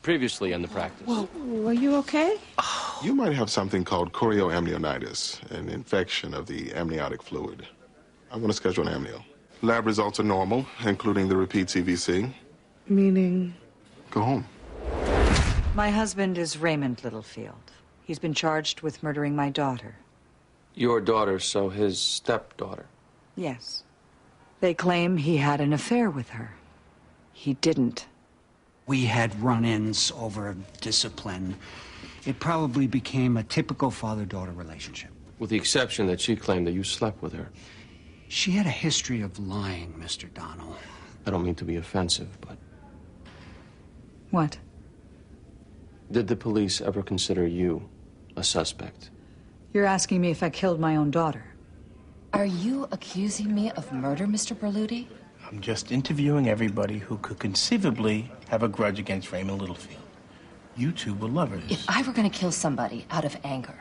previously in the practice. Well, are you okay? You might have something called chorioamnionitis, an infection of the amniotic fluid. I want to schedule an amnio. Lab results are normal, including the repeat CVC. Meaning? Go home. My husband is Raymond Littlefield. He's been charged with murdering my daughter. Your daughter, so his stepdaughter. Yes. They claim he had an affair with her. He didn't. We had run-ins over discipline. It probably became a typical father-daughter relationship. With the exception that she claimed that you slept with her. She had a history of lying, Mr. Donnell. I don't mean to be offensive, but... What? Did the police ever consider you a suspect? You're asking me if I killed my own daughter. Are you accusing me of murder, Mr. Berluti? I'm just interviewing everybody who could conceivably have a grudge against Raymond Littlefield. You two were lovers. If I were going to kill somebody out of anger,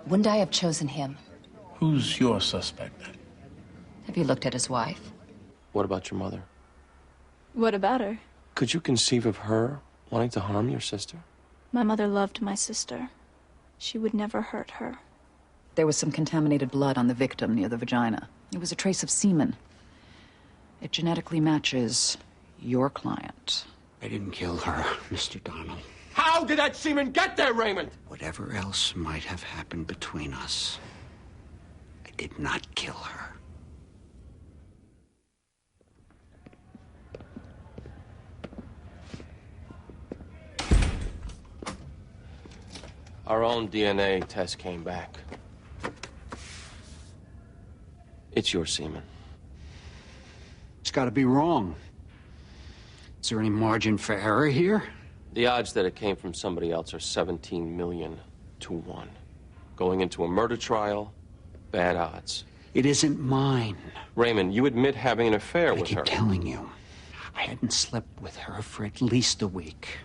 wouldn't I have chosen him? Who's your suspect, then? Have you looked at his wife? What about your mother? What about her? Could you conceive of her wanting to harm your sister? My mother loved my sister. She would never hurt her. There was some contaminated blood on the victim near the vagina. It was a trace of semen. It genetically matches your client. I didn't kill her, Mr. Donnell. How did that semen get there, Raymond? Whatever else might have happened between us, I did not kill her. Our own DNA test came back. It's your semen. It's got to be wrong. Is there any margin for error here? The odds that it came from somebody else are 17 million to 1. Going into a murder trial, bad odds. It isn't mine. Raymond, you admit having an affair with her. I keep telling you, I hadn't slept with her for at least a week.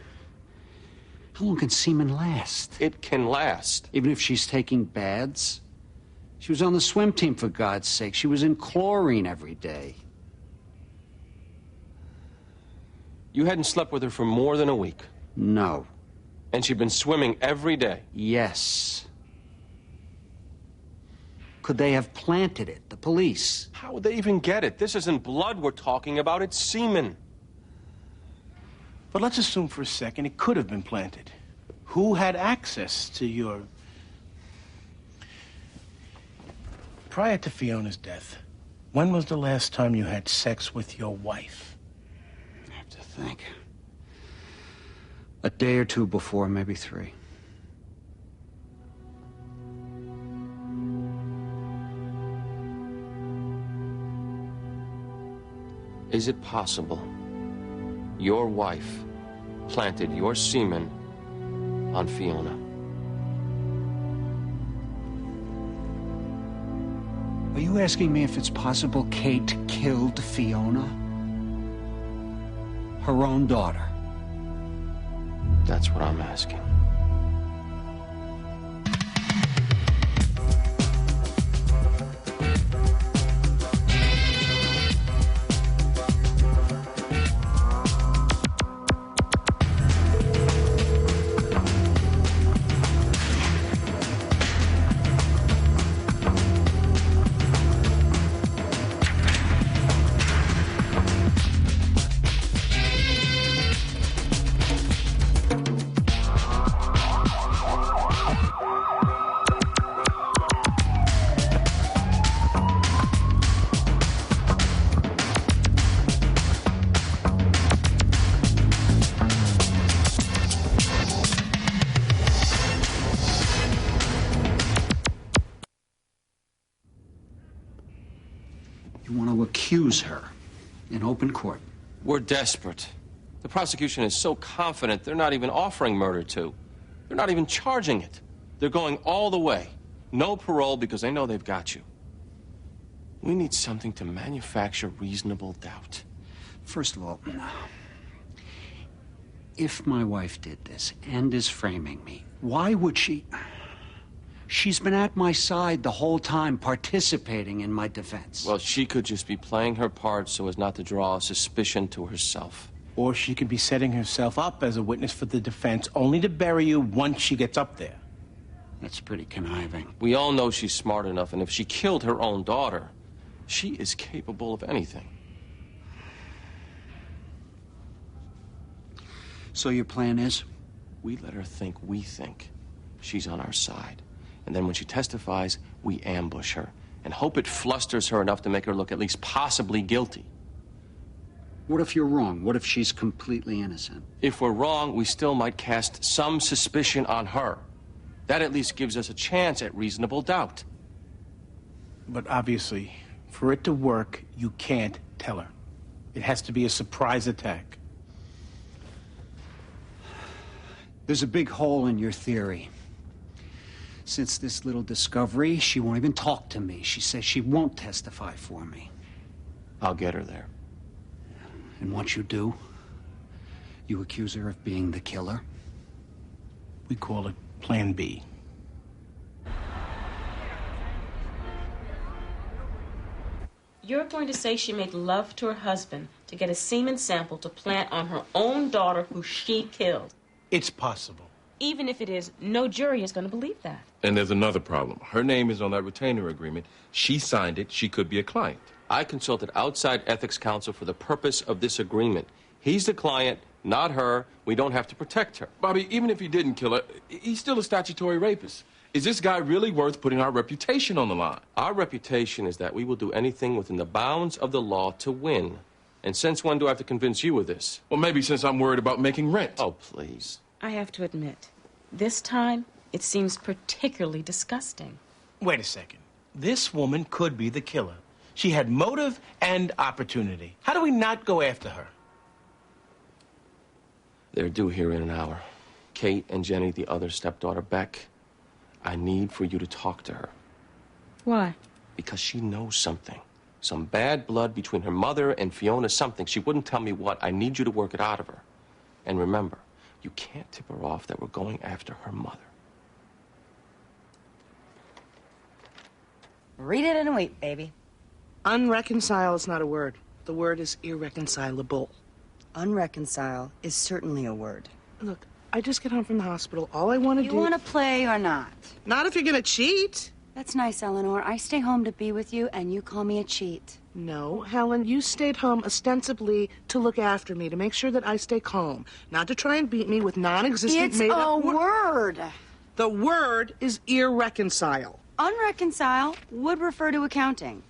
How long can semen last? It can last. Even if she's taking baths? She was on the swim team, for God's sake. She was in chlorine every day. You hadn't slept with her for more than a week. No. And she'd been swimming every day. Yes. Could they have planted it, the police? How would they even get it? This isn't blood we're talking about, it's semen. But let's assume for a second it could have been planted. Who had access to your... Prior to Fiona's death, when was the last time you had sex with your wife? I have to think. A day or two before, maybe 3. Is it possible your wife planted your semen on Fiona? Are you asking me if it's possible Kate killed Fiona? Her own daughter? That's what I'm asking. Accuse her in open court. We're desperate. The prosecution is so confident they're not even offering murder to. They're not even charging it. They're going all the way. No parole because they know they've got you. We need something to manufacture reasonable doubt. First of all, if my wife did this and is framing me, why would she... She's been at my side the whole time, participating in my defense. Well, she could just be playing her part so as not to draw suspicion to herself. Or she could be setting herself up as a witness for the defense, only to bury you once she gets up there. That's pretty conniving. We all know she's smart enough, and if she killed her own daughter, she is capable of anything. So your plan is? We let her think we think she's on our side. And then when she testifies, we ambush her and hope it flusters her enough to make her look at least possibly guilty. What if you're wrong? What if she's completely innocent? If we're wrong, we still might cast some suspicion on her. That at least gives us a chance at reasonable doubt. But obviously, for it to work, you can't tell her. It has to be a surprise attack. There's a big hole in your theory. Since this little discovery, she won't even talk to me. She says she won't testify for me. I'll get her there. And once you do, you accuse her of being the killer? We call it Plan B. You're going to say she made love to her husband to get a semen sample to plant on her own daughter who she killed. It's possible. Even if it is, no jury is going to believe that. And there's another problem. Her name is on that retainer agreement. She signed it. She could be a client. I consulted outside ethics counsel for the purpose of this agreement. He's the client, not her. We don't have to protect her. Bobby, even if he didn't kill her, he's still a statutory rapist. Is this guy really worth putting our reputation on the line? Our reputation is that we will do anything within the bounds of the law to win. And since when do I have to convince you of this? Well, maybe since I'm worried about making rent. Oh, please. I have to admit, this time, it seems particularly disgusting. Wait a second. This woman could be the killer. She had motive and opportunity. How do we not go after her? They're due here in an hour. Kate and Jenny, the other stepdaughter, Beck, I need for you to talk to her. Why? Because she knows something. Some bad blood between her mother and Fiona, something. She wouldn't tell me what. I need you to work it out of her. And remember, you can't tip her off that we're going after her mother. Read it and wait, baby. Unreconcile is not a word. The word is irreconcilable. Unreconcile is certainly a word. Look, I just get home from the hospital. All I want to do... You want to play or not? Not if you're going to cheat. That's nice, Eleanor. I stay home to be with you, and you call me a cheat. No, Helen, you stayed home ostensibly to look after me, to make sure that I stay calm, not to try and beat me with non-existent made-up... It's a word. The word is irreconcile. Unreconcile would refer to accounting.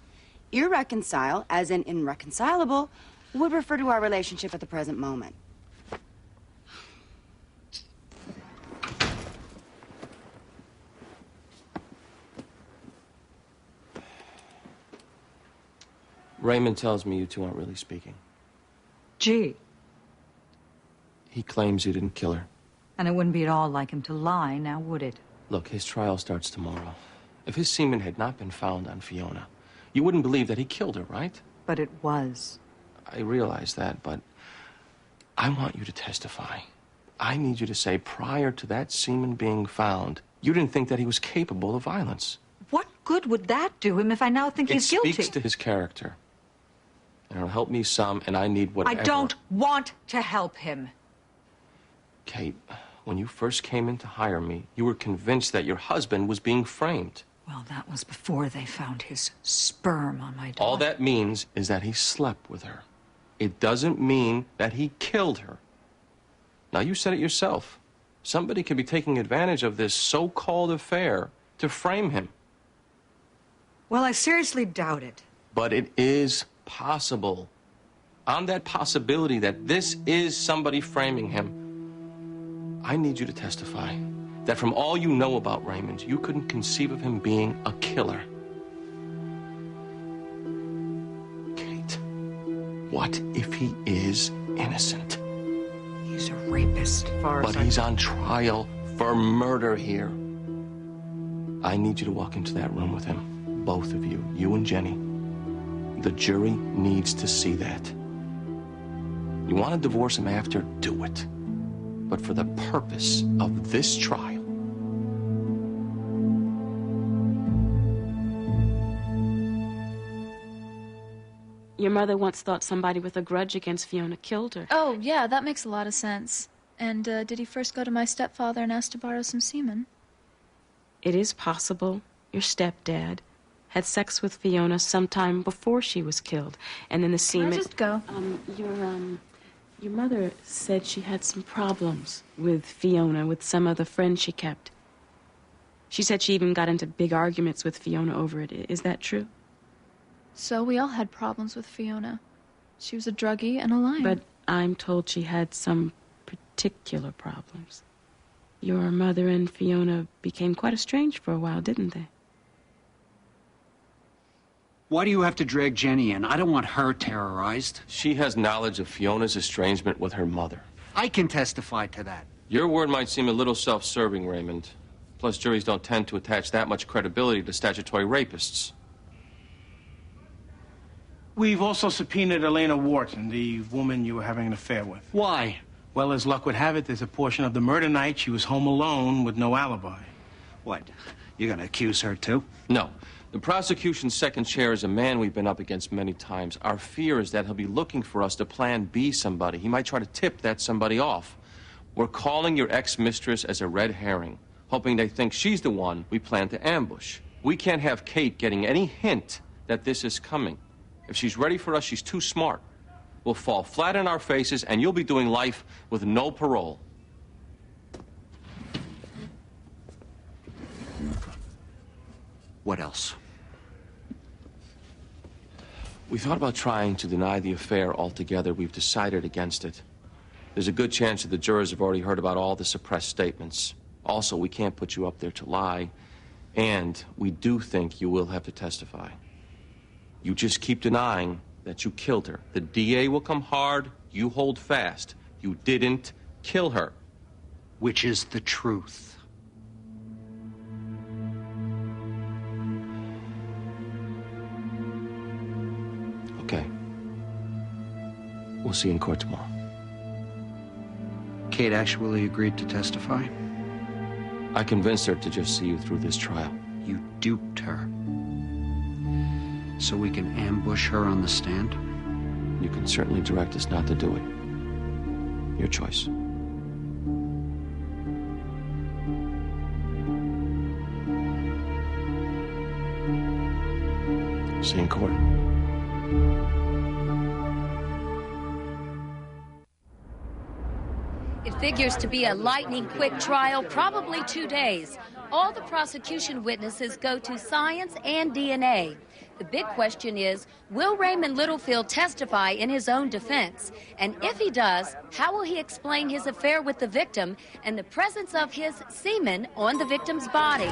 Irreconcile, as in irreconcilable, would refer to our relationship at the present moment. Raymond tells me you two aren't really speaking. Gee. He claims you didn't kill her. And it wouldn't be at all like him to lie, now would it? Look, his trial starts tomorrow. If his semen had not been found on Fiona, you wouldn't believe that he killed her, right? But it was. I realize that, but I want you to testify. I need you to say prior to that semen being found, you didn't think that he was capable of violence. What good would that do him if I now think he's guilty? It speaks to his character. And it'll help me some, and I need whatever... I don't want to help him. Kate, when you first came in to hire me, you were convinced that your husband was being framed. Well, that was before they found his sperm on my daughter. All that means is that he slept with her. It doesn't mean that he killed her. Now, you said it yourself. Somebody could be taking advantage of this so-called affair to frame him. Well, I seriously doubt it. But it is possible. On that possibility that this is somebody framing him, I need you to testify that from all you know about Raymond, you couldn't conceive of him being a killer. Kate, what if he is innocent? He's a rapist, But he's on trial for murder here. I need you to walk into that room with him. Both of you, you and Jenny. The jury needs to see that. You want to divorce him after? Do it. But for the purpose of this trial. Your mother once thought somebody with a grudge against Fiona killed her. Oh, yeah, that makes a lot of sense. And did he first go to my stepfather and ask to borrow some semen? It is possible your stepdad had sex with Fiona sometime before she was killed. And then the semen... Can I just go? Your mother said she had some problems with Fiona, with some of the friends she kept. She said she even got into big arguments with Fiona over it. Is that true? So we all had problems with Fiona. She was a druggie and a liar. But I'm told she had some particular problems. Your mother and Fiona became quite estranged for a while, didn't they? Why do you have to drag Jenny in? I don't want her terrorized. She has knowledge of Fiona's estrangement with her mother. I can testify to that. Your word might seem a little self-serving, Raymond. Plus, juries don't tend to attach that much credibility to statutory rapists. We've also subpoenaed Elena Wharton, the woman you were having an affair with. Why? Well, as luck would have it, there's a portion of the murder night she was home alone with no alibi. What? You're gonna accuse her, too? No. The prosecution's second chair is a man we've been up against many times. Our fear is that he'll be looking for us to plan B somebody. He might try to tip that somebody off. We're calling your ex-mistress as a red herring, hoping they think she's the one we plan to ambush. We can't have Kate getting any hint that this is coming. If she's ready for us, she's too smart. We'll fall flat on our faces, and you'll be doing life with no parole. What else? We thought about trying to deny the affair altogether. We've decided against it. There's a good chance that the jurors have already heard about all the suppressed statements. Also, we can't put you up there to lie. And we do think you will have to testify. You just keep denying that you killed her. The DA will come hard. You hold fast. You didn't kill her. Which is the truth. Okay. We'll see you in court tomorrow. Kate actually agreed to testify? I convinced her to just see you through this trial. You duped her. So we can ambush her on the stand? You can certainly direct us not to do it. Your choice. See you in court. It figures to be a lightning-quick trial, probably 2 days. All the prosecution witnesses go to science and DNA. The big question is, will Raymond Littlefield testify in his own defense? And if he does, how will he explain his affair with the victim and the presence of his semen on the victim's body?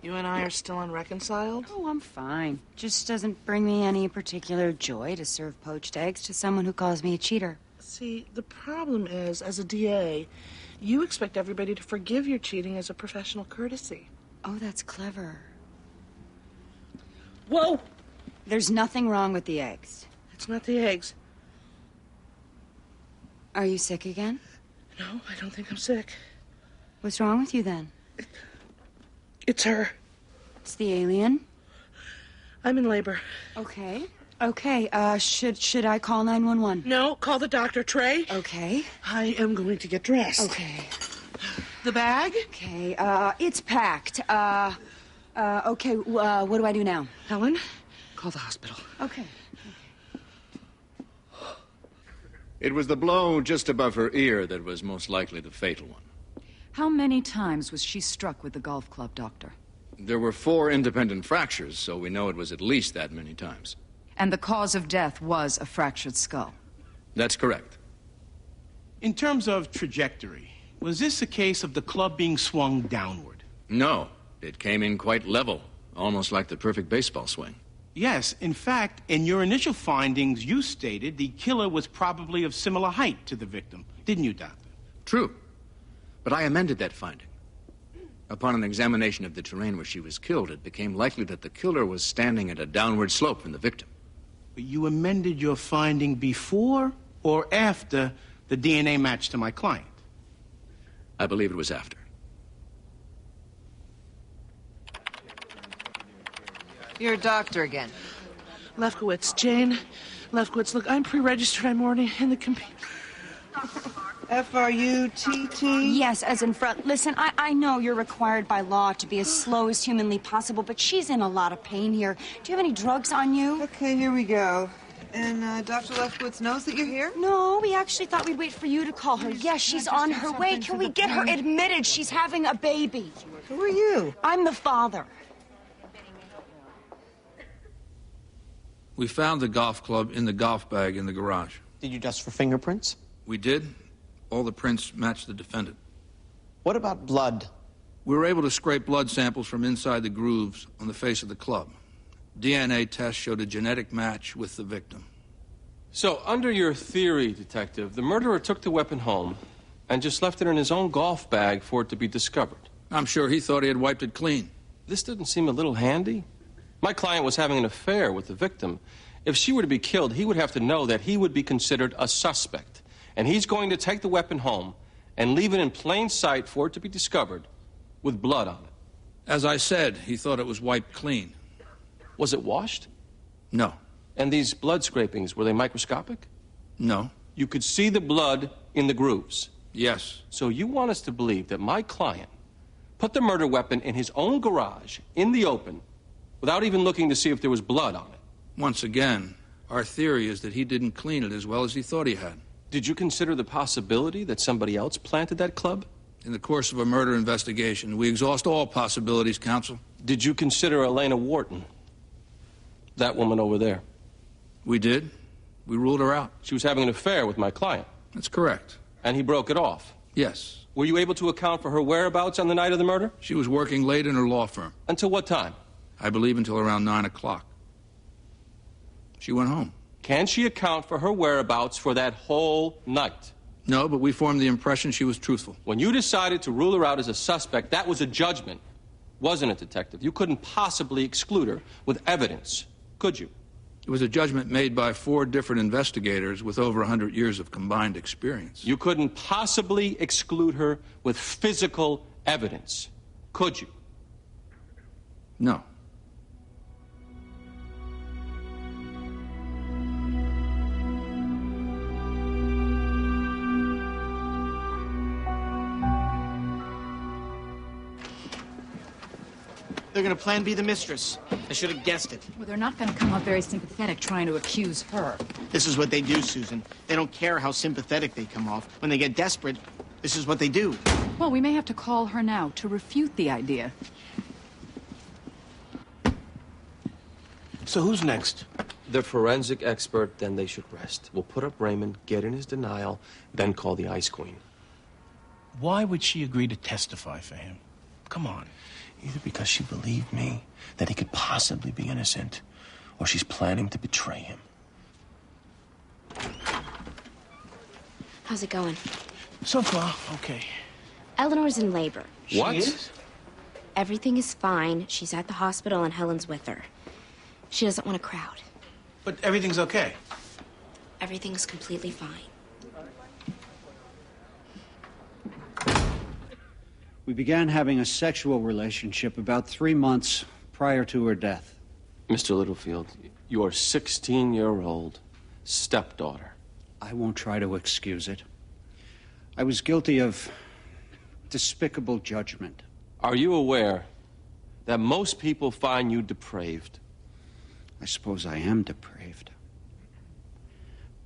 You and I are still unreconciled? Oh, I'm fine. Just doesn't bring me any particular joy to serve poached eggs to someone who calls me a cheater. See, the problem is, as a DA, you expect everybody to forgive your cheating as a professional courtesy. Oh, that's clever. Whoa! There's nothing wrong with the eggs. It's not the eggs. Are you sick again? No, I don't think I'm sick. What's wrong with you then? It's her. It's the alien? I'm in labor. Okay. Okay, should I call 911? No, call the doctor. Trey? Okay. I am going to get dressed. Okay. The bag? Okay, it's packed. Okay, what do I do now? Helen, call the hospital. Okay. It was the blow just above her ear that was most likely the fatal one. How many times was she struck with the golf club, Doctor? There were 4 independent fractures, so we know it was at least that many times. And the cause of death was a fractured skull? That's correct. In terms of trajectory, was this a case of the club being swung downward? No, it came in quite level, almost like the perfect baseball swing. Yes, in fact, in your initial findings, you stated the killer was probably of similar height to the victim, didn't you, Doctor? True. But I amended that finding. Upon an examination of the terrain where she was killed, it became likely that the killer was standing at a downward slope from the victim. But you amended your finding before or after the DNA match to my client? I believe it was after. You're a doctor again. Lefkowitz, Jane Lefkowitz. Look, I'm pre-registered. I'm already in the computer. F-R-U-T-T? Yes, as in front. Listen, I know you're required by law to be as slow as humanly possible, but she's in a lot of pain here. Do you have any drugs on you? Okay, here we go. And Dr. Lefkowitz knows that you're here? No, we actually thought we'd wait for you to call her. Yes, she's on her way. Can we get her admitted? She's having a baby. Who are you? I'm the father. We found the golf club in the golf bag in the garage. Did you test for fingerprints? We did. All the prints matched the defendant. What about blood? We were able to scrape blood samples from inside the grooves on the face of the club. DNA tests showed a genetic match with the victim. So, under your theory, Detective, the murderer took the weapon home and just left it in his own golf bag for it to be discovered. I'm sure he thought he had wiped it clean. This doesn't seem a little handy. My client was having an affair with the victim. If she were to be killed, he would have to know that he would be considered a suspect. And he's going to take the weapon home and leave it in plain sight for it to be discovered with blood on it. As I said, he thought it was wiped clean. Was it washed? No. And these blood scrapings, were they microscopic? No. You could see the blood in the grooves? Yes. So you want us to believe that my client put the murder weapon in his own garage, in the open, without even looking to see if there was blood on it? Once again, our theory is that he didn't clean it as well as he thought he had. Did you consider the possibility that somebody else planted that club? In the course of a murder investigation, we exhaust all possibilities, counsel. Did you consider Elena Wharton? That woman over there? We did. We ruled her out. She was having an affair with my client? That's correct. And he broke it off? Yes. Were you able to account for her whereabouts on the night of the murder? She was working late in her law firm. Until what time? I believe until around 9 o'clock. She went home. Can she account for her whereabouts for that whole night? No, but we formed the impression she was truthful. When you decided to rule her out as a suspect, that was a judgment, wasn't it, Detective? You couldn't possibly exclude her with evidence, could you? It was a judgment made by 4 different investigators with over 100 years of combined experience. You couldn't possibly exclude her with physical evidence, could you? No. They're gonna plan B the mistress. I should have guessed it. Well, they're not going to come up very sympathetic trying to accuse her. This is what they do, Susan. They don't care how sympathetic they come off. When they get desperate, this is what they do. Well, we may have to call her now to refute the idea. So who's next? The forensic expert, then they should rest. We'll put up Raymond, get in his denial, then call the Ice Queen. Why would she agree to testify for him? Come on. Either because she believed me that he could possibly be innocent, or she's planning to betray him. How's it going? So far, okay. Eleanor's in labor. What? She is? Everything is fine. She's at the hospital and Helen's with her. She doesn't want a crowd. But everything's okay. Everything's completely fine. We began having a sexual relationship about 3 months prior to her death. Mr. Littlefield, your 16-year-old stepdaughter. I won't try to excuse it. I was guilty of despicable judgment. Are you aware that most people find you depraved? I suppose I am depraved.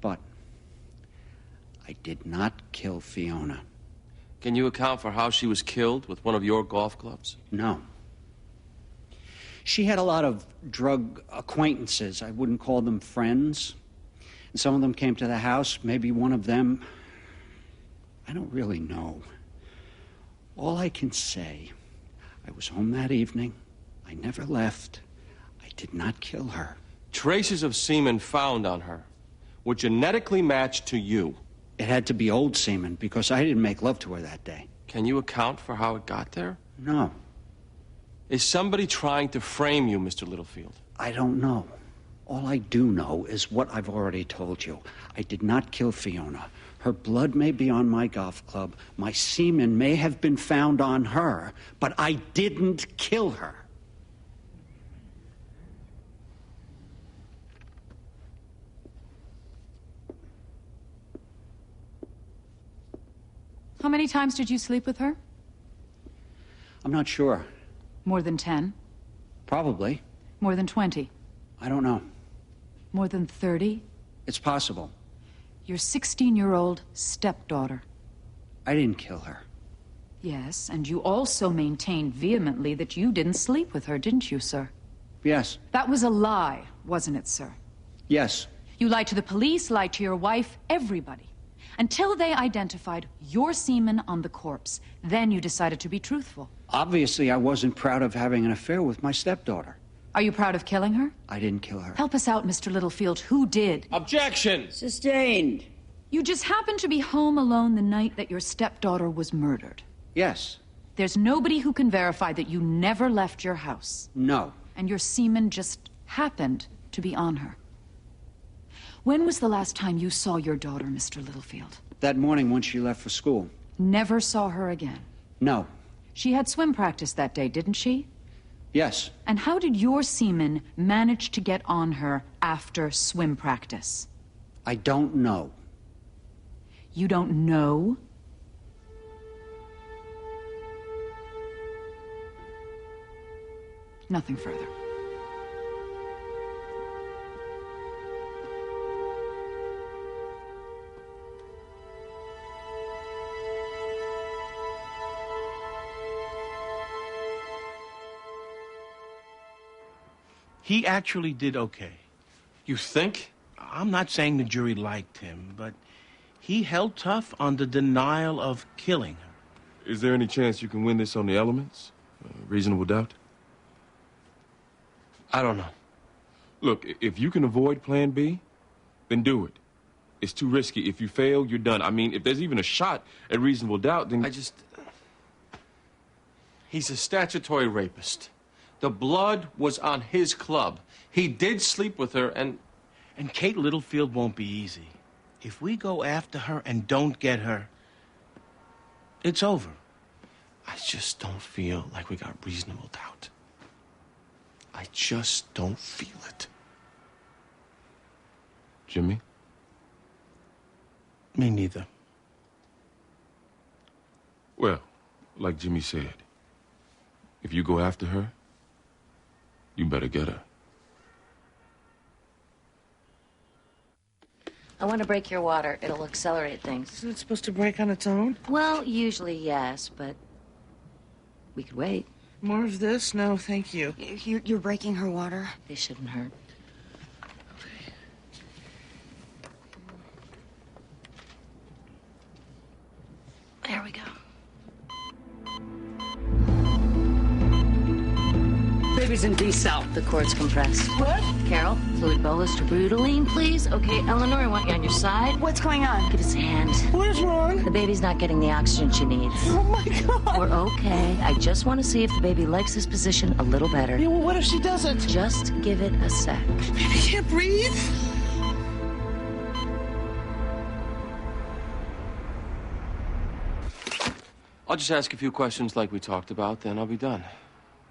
But I did not kill Fiona. Can you account for how she was killed with one of your golf clubs? No. She had a lot of drug acquaintances. I wouldn't call them friends. And some of them came to the house. Maybe one of them... I don't really know. All I can say, I was home that evening. I never left. I did not kill her. Traces of semen found on her were genetically matched to you. It had to be old semen because I didn't make love to her that day. Can you account for how it got there? No. Is somebody trying to frame you, Mr. Littlefield? I don't know. All I do know is what I've already told you. I did not kill Fiona. Her blood may be on my golf club. My semen may have been found on her, but I didn't kill her. How many times did you sleep with her? I'm not sure. More than 10? Probably. More than 20? I don't know. More than 30? It's possible. Your 16-year-old stepdaughter. I didn't kill her. Yes, and you also maintained vehemently that you didn't sleep with her, didn't you, sir? Yes. That was a lie, wasn't it, sir? Yes. You lied to the police, lied to your wife, everybody. Until they identified your semen on the corpse. Then you decided to be truthful. Obviously, I wasn't proud of having an affair with my stepdaughter. Are you proud of killing her? I didn't kill her. Help us out, Mr. Littlefield. Who did? Objection! Sustained. You just happened to be home alone the night that your stepdaughter was murdered. Yes. There's nobody who can verify that you never left your house. No. And your semen just happened to be on her. When was the last time you saw your daughter, Mr. Littlefield? That morning when she left for school. Never saw her again. No. She had swim practice that day, didn't she? Yes. And how did your semen manage to get on her after swim practice? I don't know. You don't know? Nothing further. He actually did okay. You think? I'm not saying the jury liked him, but he held tough on the denial of killing her. Is there any chance you can win this on the elements? Reasonable doubt? I don't know. Look, if you can avoid Plan B, then do it. It's too risky. If you fail, you're done. I mean, if there's even a shot at reasonable doubt, then... He's a statutory rapist. The blood was on his club. He did sleep with her, and Kate Littlefield won't be easy. If we go after her and don't get her, it's over. I just don't feel like we got reasonable doubt. I just don't feel it. Jimmy? Me neither. Well, like Jimmy said, if you go after her, you better get her. I want to break your water. It'll accelerate things. Isn't it supposed to break on its own? Well, usually yes, but we could wait. More of this? No, thank you. You're breaking her water? They shouldn't hurt. There we go. Baby's in decel. The cord's compressed. What? Carol, fluid bolus to Brutaline, please. Okay, Eleanor, I want you on your side. What's going on? Give us a hand. What is wrong? The baby's not getting the oxygen she needs. Oh, my God. We're okay. I just want to see if the baby likes this position a little better. Yeah, well, what if she doesn't? Just give it a sec. Baby can't breathe. I'll just ask a few questions like we talked about, then I'll be done.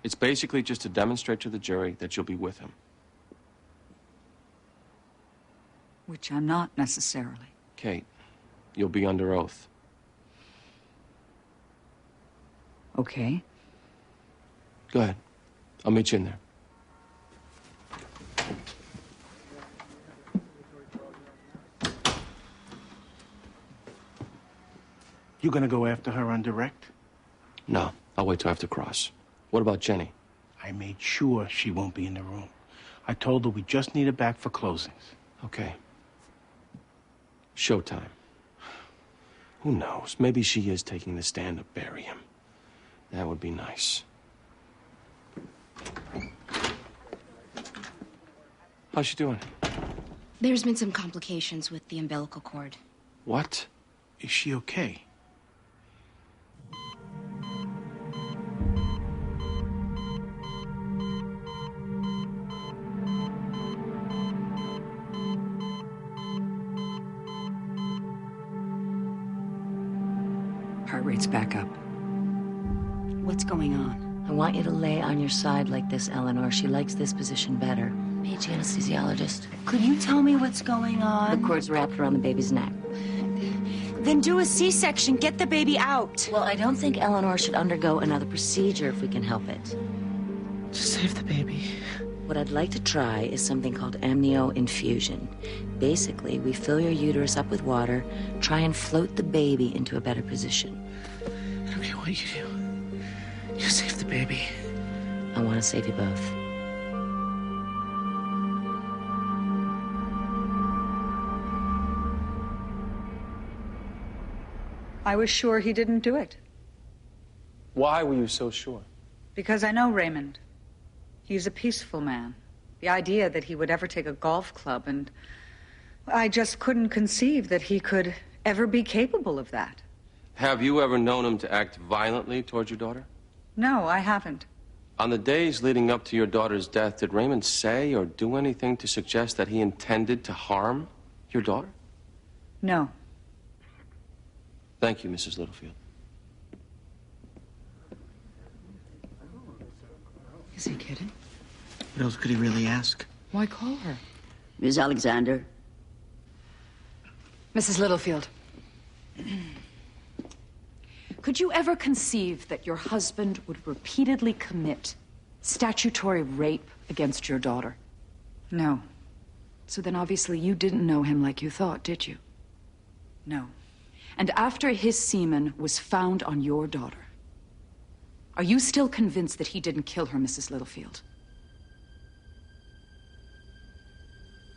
It's basically just to demonstrate to the jury that you'll be with him. Which I'm not necessarily. Kate, you'll be under oath. Okay. Go ahead. I'll meet you in there. You gonna go after her on direct? No, I'll wait till after cross. What about Jenny? I made sure she won't be in the room. I told her we just need her back for closings. Okay. Showtime. Who knows? Maybe she is taking the stand to bury him. That would be nice. How's she doing? There's been some complications with the umbilical cord. What? Is she okay? Heart rate's back up. What's going on? I want you to lay on your side like this, Eleanor. She likes this position better. Page anesthesiologist. Could you tell me what's going on? The cord's wrapped around the baby's neck. Then do a C-section. Get the baby out. Well, I don't think Eleanor should undergo another procedure if we can help it. Just save the baby. What I'd like to try is something called amnio infusion. Basically, we fill your uterus up with water, try and float the baby into a better position. I don't care what you do. You save the baby. I want to save you both. I was sure he didn't do it. Why were you so sure? Because I know Raymond. He's a peaceful man. The idea that he would ever take a golf club, and I just couldn't conceive that he could ever be capable of that. Have you ever known him to act violently towards your daughter? No, I haven't. On the days leading up to your daughter's death, did Raymond say or do anything to suggest that he intended to harm your daughter? No. Thank you, Mrs. Littlefield. Is he kidding? What else could he really ask? Why call her? Miss Alexander. Mrs. Littlefield. Could you ever conceive that your husband would repeatedly commit statutory rape against your daughter? No. So then obviously you didn't know him like you thought, did you? No. And after his semen was found on your daughter, are you still convinced that he didn't kill her, Mrs. Littlefield?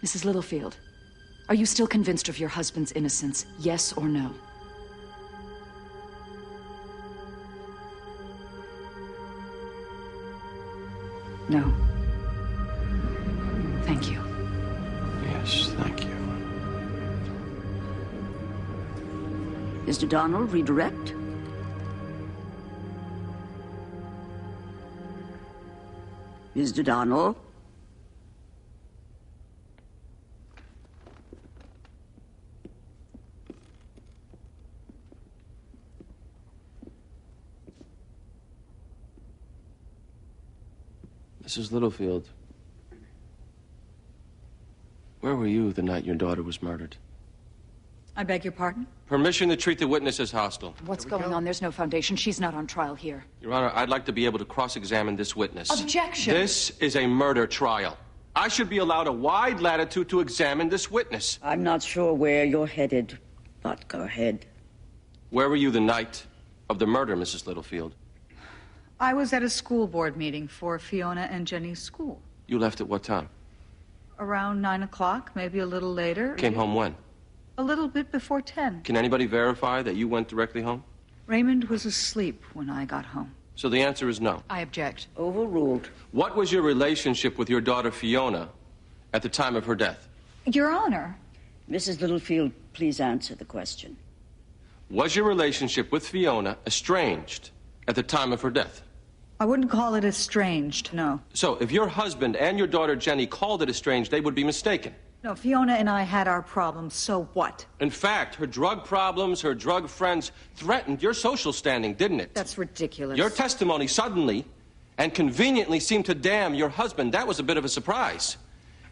Mrs. Littlefield, are you still convinced of your husband's innocence, yes or no? No. Thank you. Yes, thank you. Mr. Donald, redirect. Mr. Donald. Mrs. Littlefield, where were you the night your daughter was murdered? I beg your pardon? Permission to treat the witness as hostile. What's going on? There's no foundation. She's not on trial here. Your Honor, I'd like to be able to cross-examine this witness. Objection! This is a murder trial. I should be allowed a wide latitude to examine this witness. I'm not sure where you're headed, but go ahead. Where were you the night of the murder, Mrs. Littlefield? I was at a school board meeting for Fiona and Jenny's school. You left at what time? Around 9 o'clock, maybe a little later. Came home when? A little bit before 10. Can anybody verify that you went directly home? Raymond was asleep when I got home. So the answer is no. I object. Overruled. What was your relationship with your daughter Fiona at the time of her death? Your Honor. Mrs. Littlefield, please answer the question. Was your relationship with Fiona estranged at the time of her death? I wouldn't call it estranged, no. So if your husband and your daughter Jenny called it estranged, they would be mistaken. No, Fiona and I had our problems, so what? In fact, her drug problems, her drug friends threatened your social standing, didn't it? That's ridiculous. Your testimony suddenly and conveniently seemed to damn your husband. That was a bit of a surprise.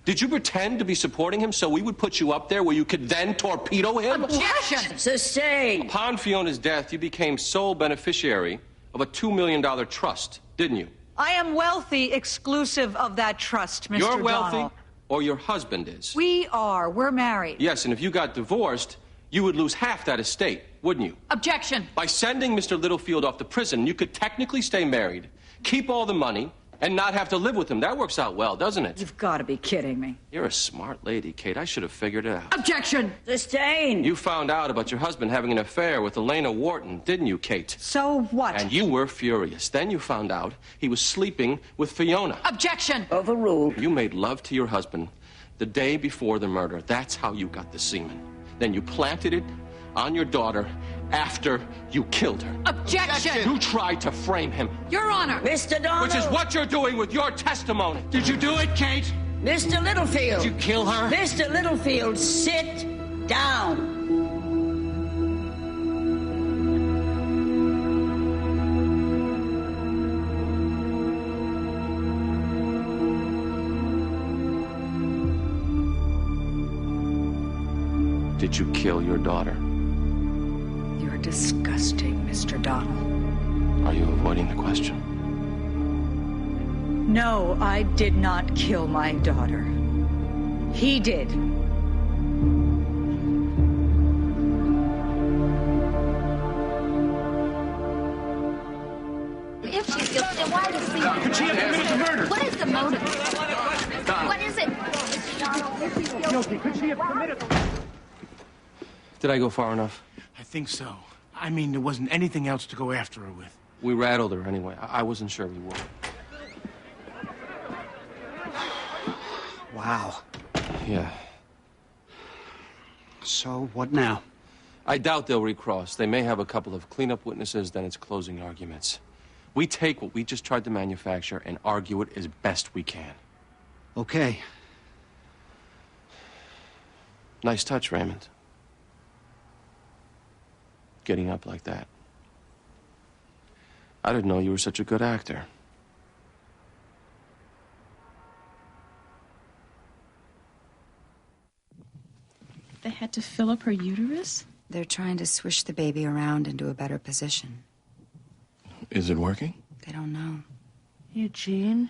Did you pretend to be supporting him so we would put you up there where you could then torpedo him? Objection! Sustained. Upon Fiona's death, you became sole beneficiary of a $2 million trust, didn't you? I am wealthy, exclusive of that trust, Mr. You're wealthy, Donald. or your husband is? We are. We're married. Yes, and if you got divorced, you would lose half that estate, wouldn't you? Objection! By sending Mr. Littlefield off to prison, you could technically stay married, keep all the money, and not have to live with him. That works out well, doesn't it? You've got to be kidding me. You're a smart lady, Kate. I should have figured it out. Objection! Sustained. You found out about your husband having an affair with Elena Wharton, didn't you, Kate? So what? And you were furious. Then you found out he was sleeping with Fiona. Objection! Overruled. You made love to your husband the day before the murder. That's how you got the semen. Then you planted it on your daughter after you killed her. Objection! You tried to frame him. Your Honor! Mr. Donald. Which is what you're doing with your testimony. Did you do it, Kate? Mr. Littlefield. Did you kill her? Mr. Littlefield, sit down. Did you kill your daughter? You're disgusting, Mr. Donald. Are you avoiding the question? No, I did not kill my daughter. He did. If she's guilty, then why does she? Could she have committed the murder? What is the motive? What is it? If she's guilty, could she have committed the Did I go far enough? I think so. I mean, there wasn't anything else to go after her with. We rattled her anyway. I wasn't sure we would. Wow. Yeah. So, what now? I doubt they'll recross. They may have a couple of cleanup witnesses, then it's closing arguments. We take what we just tried to manufacture and argue it as best we can. Okay. Nice touch, Raymond. Getting up like that. I didn't know you were such a good actor. They had to fill up her uterus? They're trying to swish the baby around into a better position. Is it working? They don't know. Eugene?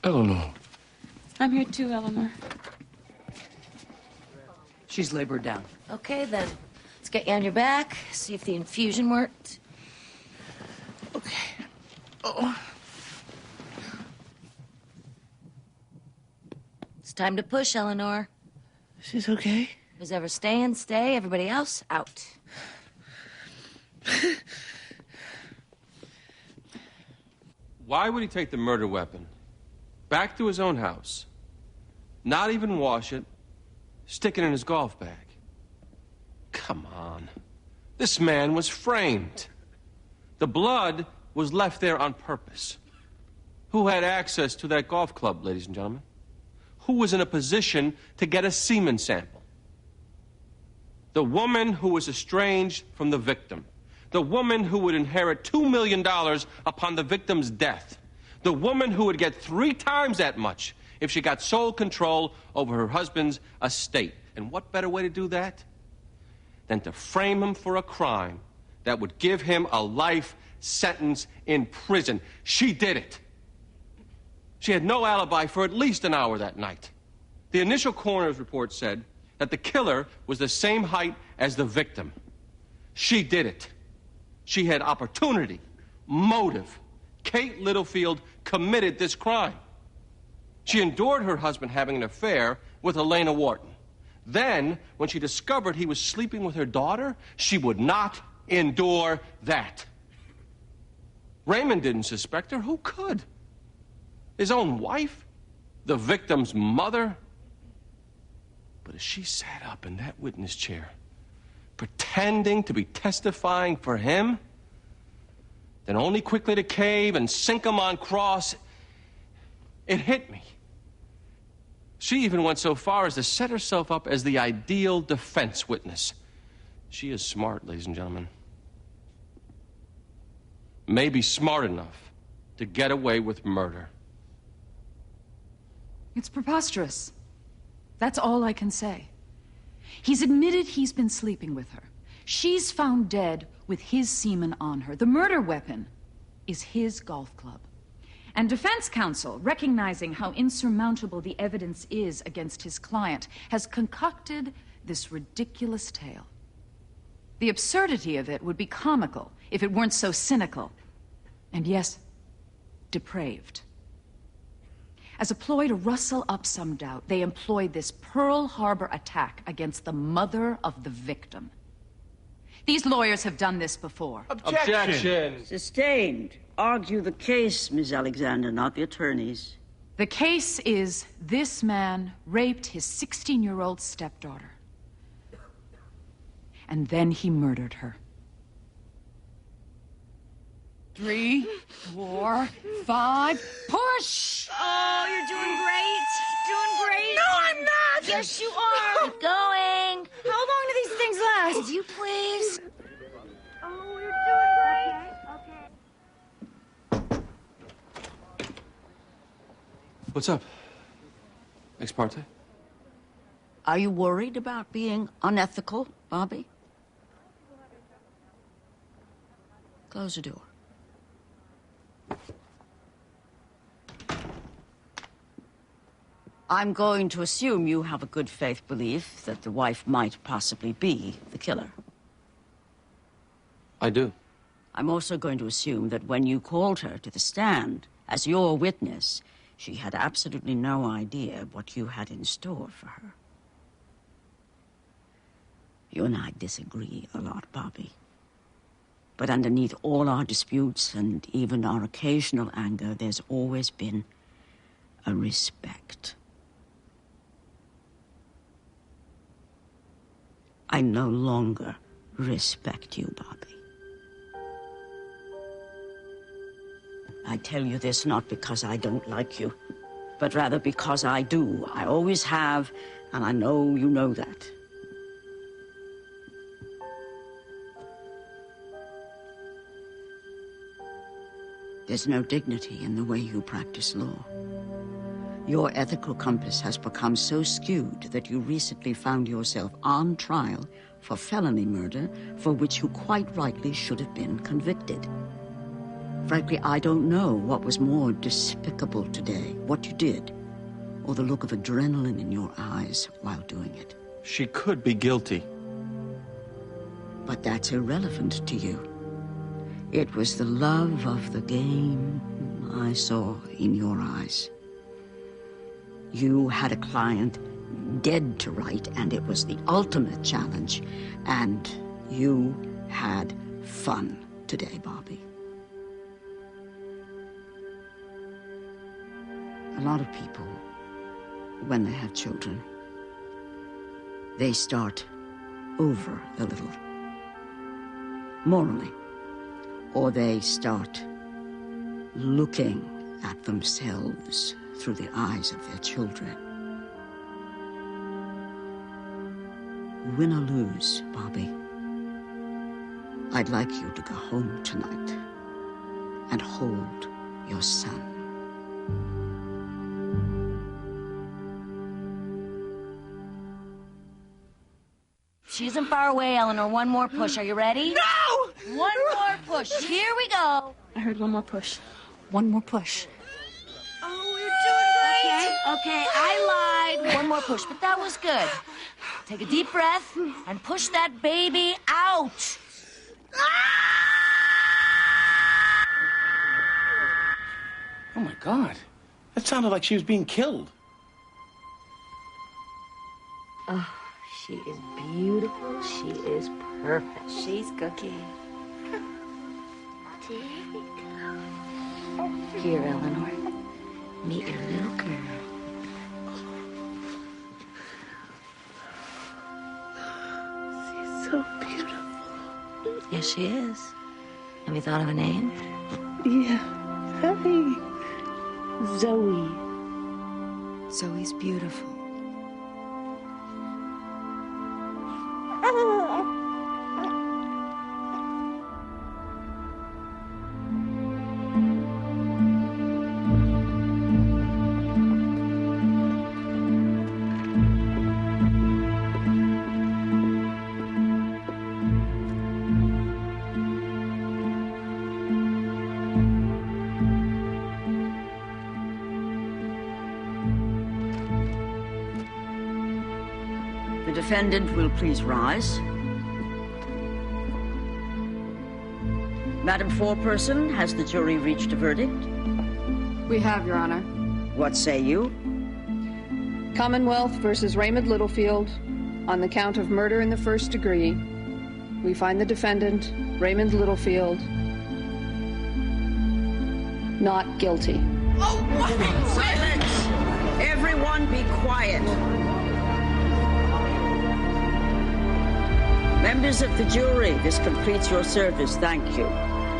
Eleanor. I'm here too, Eleanor. She's labored down. Okay, then. Let's get you on your back, see if the infusion worked. Okay. Oh. It's time to push, Eleanor. She's okay? Who's ever staying, stay. Everybody else, out. Why would he take the murder weapon back to his own house, not even wash it, stick it in his golf bag? Come on. This man was framed. The blood was left there on purpose. Who had access to that golf club, ladies and gentlemen? Who was in a position to get a semen sample? The woman who was estranged from the victim. The woman who would inherit $2 million upon the victim's death. The woman who would get 3 times that much if she got sole control over her husband's estate. And what better way to do that than to frame him for a crime that would give him a life sentence in prison? She did it. She had no alibi for at least an hour that night. The initial coroner's report said that the killer was the same height as the victim. She did it. She had opportunity, motive. Kate Littlefield committed this crime. She endured her husband having an affair with Elena Wharton. Then, when she discovered he was sleeping with her daughter, she would not endure that. Raymond didn't suspect her. Who could? His own wife? The victim's mother? But as she sat up in that witness chair, pretending to be testifying for him, then only quickly to cave and sink him on cross, it hit me. She even went so far as to set herself up as the ideal defense witness. She is smart, ladies and gentlemen. Maybe smart enough to get away with murder. It's preposterous. That's all I can say. He's admitted he's been sleeping with her. She's found dead with his semen on her. The murder weapon is his golf club. And defense counsel, recognizing how insurmountable the evidence is against his client, has concocted this ridiculous tale. The absurdity of it would be comical if it weren't so cynical. And yes, depraved. As a ploy to rustle up some doubt, they employed this Pearl Harbor attack against the mother of the victim. These lawyers have done this before. Objection! Sustained. Argue the case, Ms. Alexander, not the attorneys. The case is this man raped his 16-year-old stepdaughter. And then he murdered her. 3, 4, 5, push! Oh, you're doing great. Doing great. No, I'm not. Yes, you are. Keep going. How long do these things last? Would you please? Oh, you're doing great. What's up? Ex parte? Are you worried about being unethical, Bobby? Close the door. I'm going to assume you have a good faith belief that the wife might possibly be the killer. I do. I'm also going to assume that when you called her to the stand as your witness, she had absolutely no idea what you had in store for her. You and I disagree a lot, Bobby. But underneath all our disputes and even our occasional anger, there's always been a respect. I no longer respect you, Bobby. I tell you this not because I don't like you, but rather because I do. I always have, and I know you know that. There's no dignity in the way you practice law. Your ethical compass has become so skewed that you recently found yourself on trial for felony murder, for which you quite rightly should have been convicted. Frankly, I don't know what was more despicable today, what you did, or the look of adrenaline in your eyes while doing it. She could be guilty. But that's irrelevant to you. It was the love of the game I saw in your eyes. You had a client dead to right, and it was the ultimate challenge. And you had fun today, Bobby. A lot of people, when they have children, they start over a little, morally, or they start looking at themselves through the eyes of their children. Win or lose, Bobby, I'd like you to go home tonight and hold your son. She isn't far away, Eleanor. One more push. Are you ready? No! One more push. Here we go. I heard one more push. One more push. Oh, we're doing great! Okay, I lied. One more push, but that was good. Take a deep breath and push that baby out. Oh, my God. That sounded like she was being killed. Oh, she is beautiful. She is perfect. She's cookie. Here, Eleanor. Meet your little girl. She's so beautiful. Yes, she is. Have you thought of a name? Yeah. Hey. Zoe. Zoe's beautiful. The defendant will please rise. Madam Foreperson, has the jury reached a verdict? We have, Your Honor. What say you? Commonwealth versus Raymond Littlefield on the count of murder in the first degree. We find the defendant, Raymond Littlefield, not guilty. Oh, what? Silence! Everyone be quiet. Members of the jury, this completes your service. Thank you.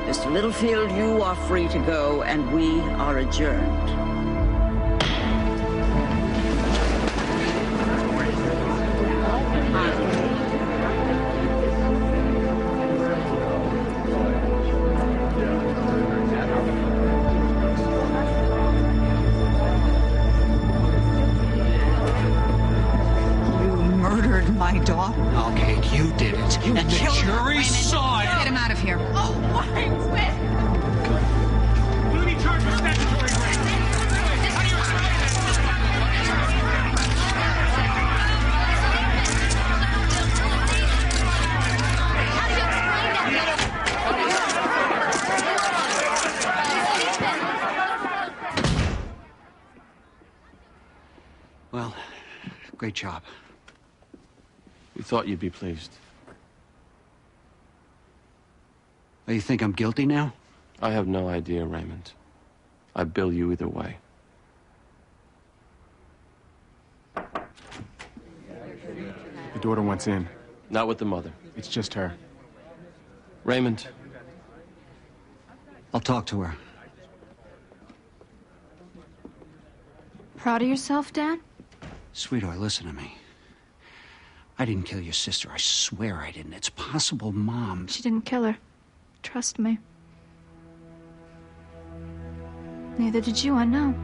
Mr. Littlefield, you are free to go, and we are adjourned. my daughter. Okay, you did it. You and the killed her, jury Raymond. saw it. Get him out of here. Oh, why? We'll be charged with statutory rape. Well, great job. We thought you'd be pleased. Oh, you think I'm guilty now? I have no idea, Raymond. I bill you either way. The daughter wants in. Not with the mother. It's just her. Raymond. I'll talk to her. Proud of yourself, Dad? Sweetheart, listen to me. I didn't kill your sister. I swear I didn't. It's possible Mom... She didn't kill her. Trust me. Neither did you, I know.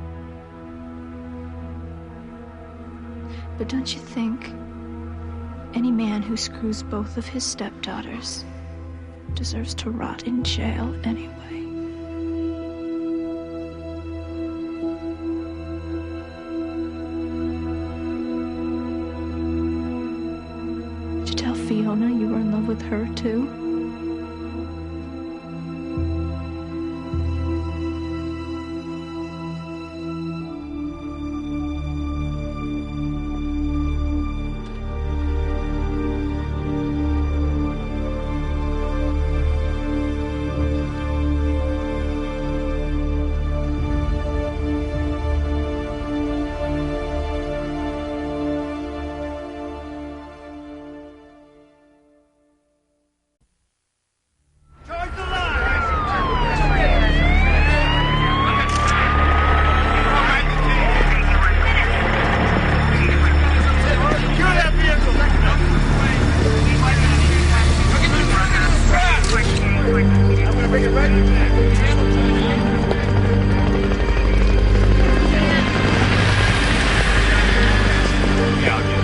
But don't you think any man who screws both of his stepdaughters deserves to rot in jail anyway? Did you tell Fiona you were in love with her, too?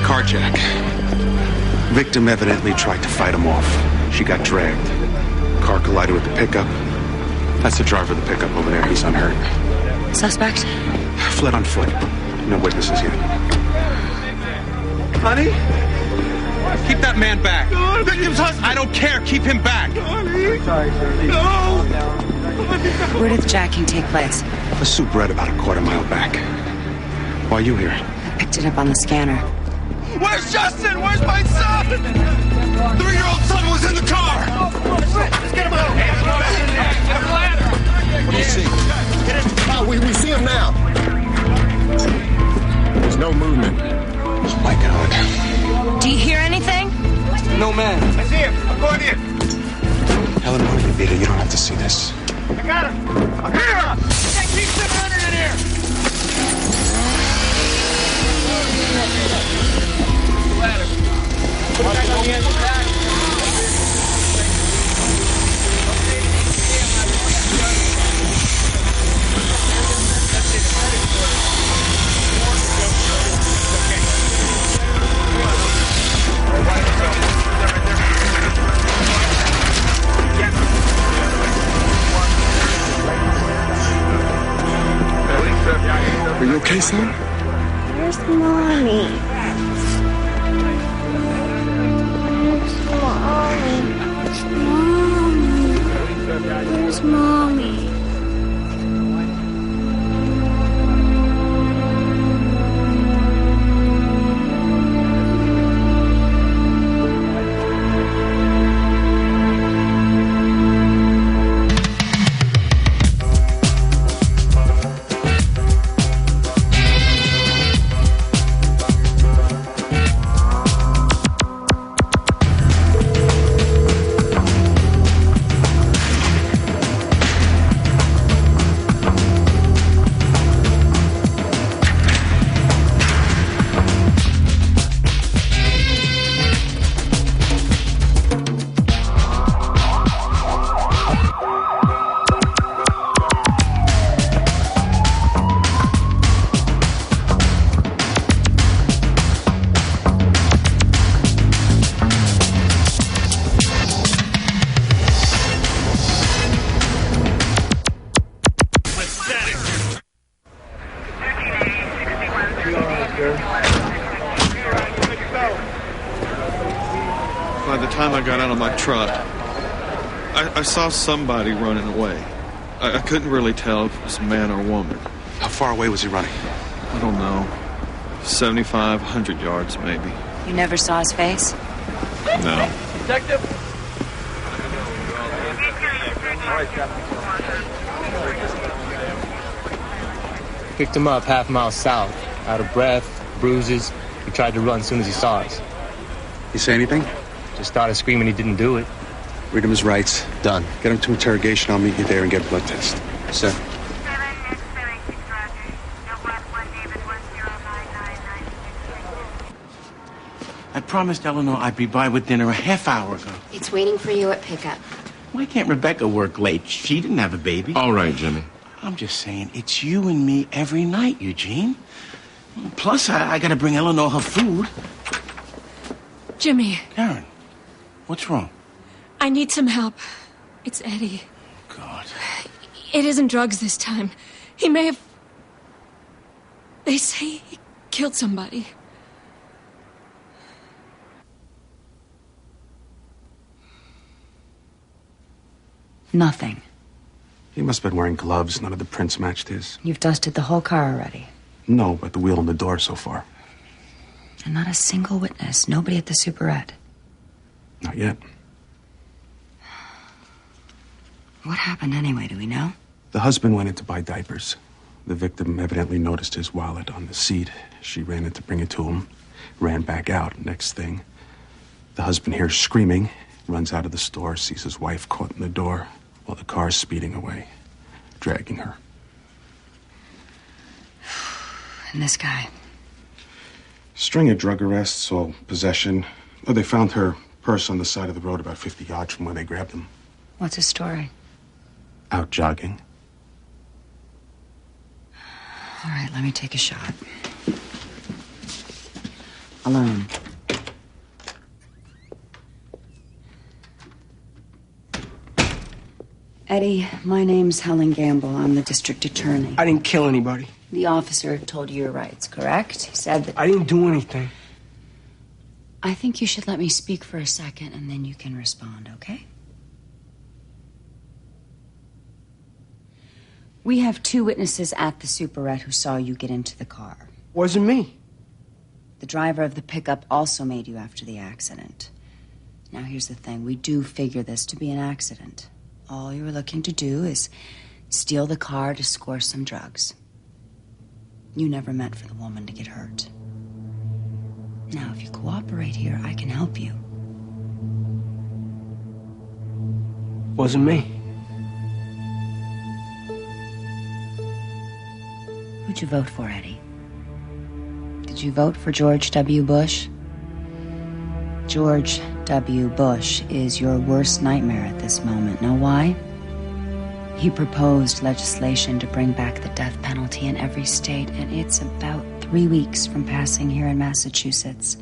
Carjack. Victim evidently tried to fight him off. She got dragged. Car collided with the pickup. That's the driver of the pickup over there. He's unhurt. Suspect? Fled on foot. No witnesses yet. Honey? Keep that man back. Victim's husband. I don't care. Keep him back. Sorry, sir. No! Where did the jacking take place? A soup red about a quarter mile back. Why are you here? I picked it up on the scanner. Where's Justin? Where's my son? 3-year-old son was in the car. Let's get him out. What do you see? We see him now. There's no movement. Oh my God. Do you hear anything? No man. I see him. I'm going in. Helen, why Vita? You don't have to see this. I got him. I'm here. Keep 700 in here. Ladder. Put it back on the end of the back. Are you okay, son? Where's Mommy? Where's Mommy? By the time I got out of my truck, I saw somebody running away. I couldn't really tell if it was a man or a woman. How far away was he running? I don't know. 75, 100 yards, maybe. You never saw his face? No. Detective! Picked him up half-mile south, out of breath, bruises. He tried to run as soon as he saw us. You say anything? Just started screaming he didn't do it. Read him his rights. Done. Get him to interrogation. I'll meet you there and get a blood test. Sir. I promised Eleanor I'd be by with dinner a half hour ago. It's waiting for you at pickup. Why can't Rebecca work late? She didn't have a baby. All right, Jimmy. I'm just saying, it's you and me every night, Eugene. Plus, I gotta bring Eleanor her food. Jimmy. Karen, what's wrong? I need some help. It's Eddie. God. It isn't drugs this time. He may have... They say he killed somebody. Nothing. He must have been wearing gloves. None of the prints matched his. You've dusted the whole car already. No, but the wheel and the door so far. And not a single witness. Nobody at the Superette. Not yet. What happened anyway, do we know? The husband went in to buy diapers. The victim evidently noticed his wallet on the seat. She ran in to bring it to him, ran back out. Next thing, the husband hears screaming, runs out of the store, sees his wife caught in the door while the car's speeding away, dragging her. And this guy? String of drug arrests, all possession. Oh, they found her purse on the side of the road about 50 yards from where they grabbed him. What's his story? Out jogging. All right, let me take a shot. Alone. Eddie, my name's Helen Gamble. I'm the district attorney. I didn't kill anybody. The officer told you your rights, correct? He said that... I didn't do anything. I think you should let me speak for a second, and then you can respond, okay? We have 2 witnesses at the Superette who saw you get into the car. Wasn't me. The driver of the pickup also made you after the accident. Now, here's the thing. We do figure this to be an accident. All you were looking to do is steal the car to score some drugs. You never meant for the woman to get hurt. Now, if you cooperate here, I can help you. Wasn't me. Who'd you vote for, Eddie? Did you vote for George W. Bush? George W. Bush is your worst nightmare at this moment. Know why? He proposed legislation to bring back the death penalty in every state, and it's about 3 weeks from passing here in Massachusetts.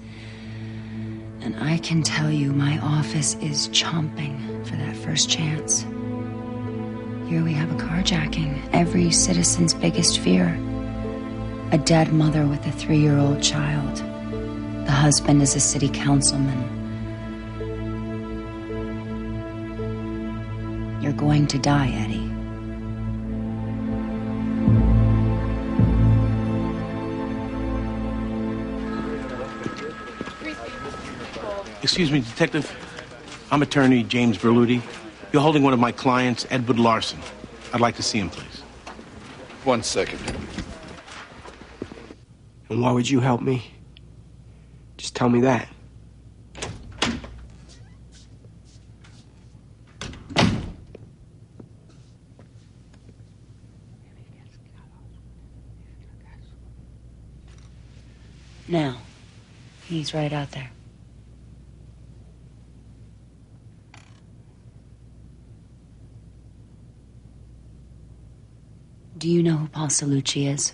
And I can tell you, my office is chomping for that first chance. Here we have a carjacking, every citizen's biggest fear. A dead mother with a 3-year-old child. The husband is a city councilman. You're going to die, Eddie. Excuse me, Detective. I'm attorney James Berluti. You're holding one of my clients, Edward Larson. I'd like to see him, please. 1 second. And why would you help me? Just tell me that. Now, he's right out there. Do you know who Paul Cellucci is?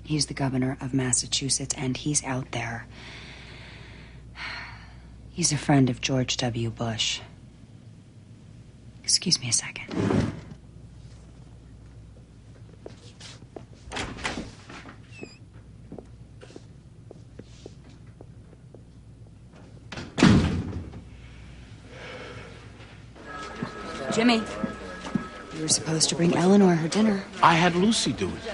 He's the governor of Massachusetts, and he's out there. He's a friend of George W. Bush. Excuse me a second. Jimmy, you were supposed to bring Eleanor her dinner. I had Lucy do it.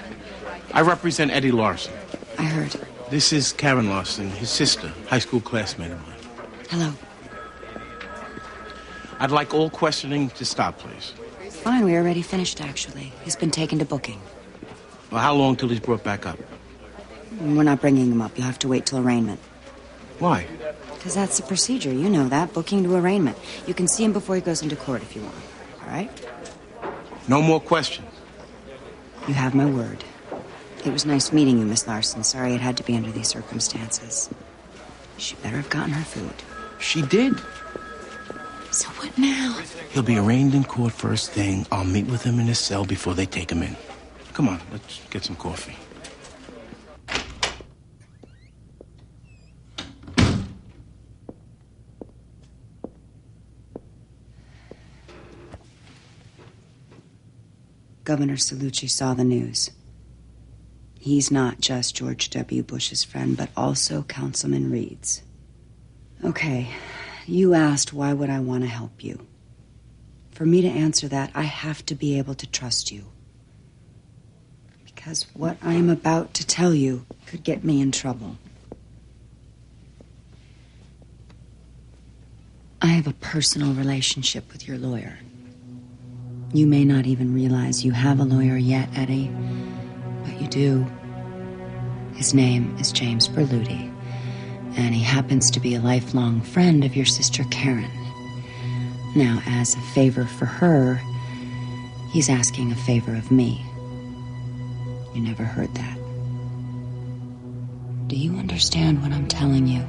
I represent Eddie Larson. I heard. This is Karen Larson, his sister, high school classmate of mine. Hello. I'd like all questioning to stop, please. Fine, we already finished, actually. He's been taken to booking. Well, how long till he's brought back up? We're not bringing him up. You'll have to wait till arraignment. Why? Because that's the procedure. You know that. Booking to arraignment. You can see him before he goes into court if you want. All right? No more questions. You have my word. It was nice meeting you, Miss Larson. Sorry it had to be under these circumstances. She better have gotten her food. She did. So what now? He'll be arraigned in court first thing. I'll meet with him in his cell before they take him in. Come on, let's get some coffee. Governor Cellucci saw the news. He's not just George W. Bush's friend, but also Councilman Reed's. Okay, you asked why would I want to help you. For me to answer that, I have to be able to trust you. Because what I am about to tell you could get me in trouble. I have a personal relationship with your lawyer. You may not even realize you have a lawyer yet, Eddie, but you do. His name is James Berluti, and he happens to be a lifelong friend of your sister Karen. Now, as a favor for her, he's asking a favor of me. You never heard that. Do you understand what I'm telling you?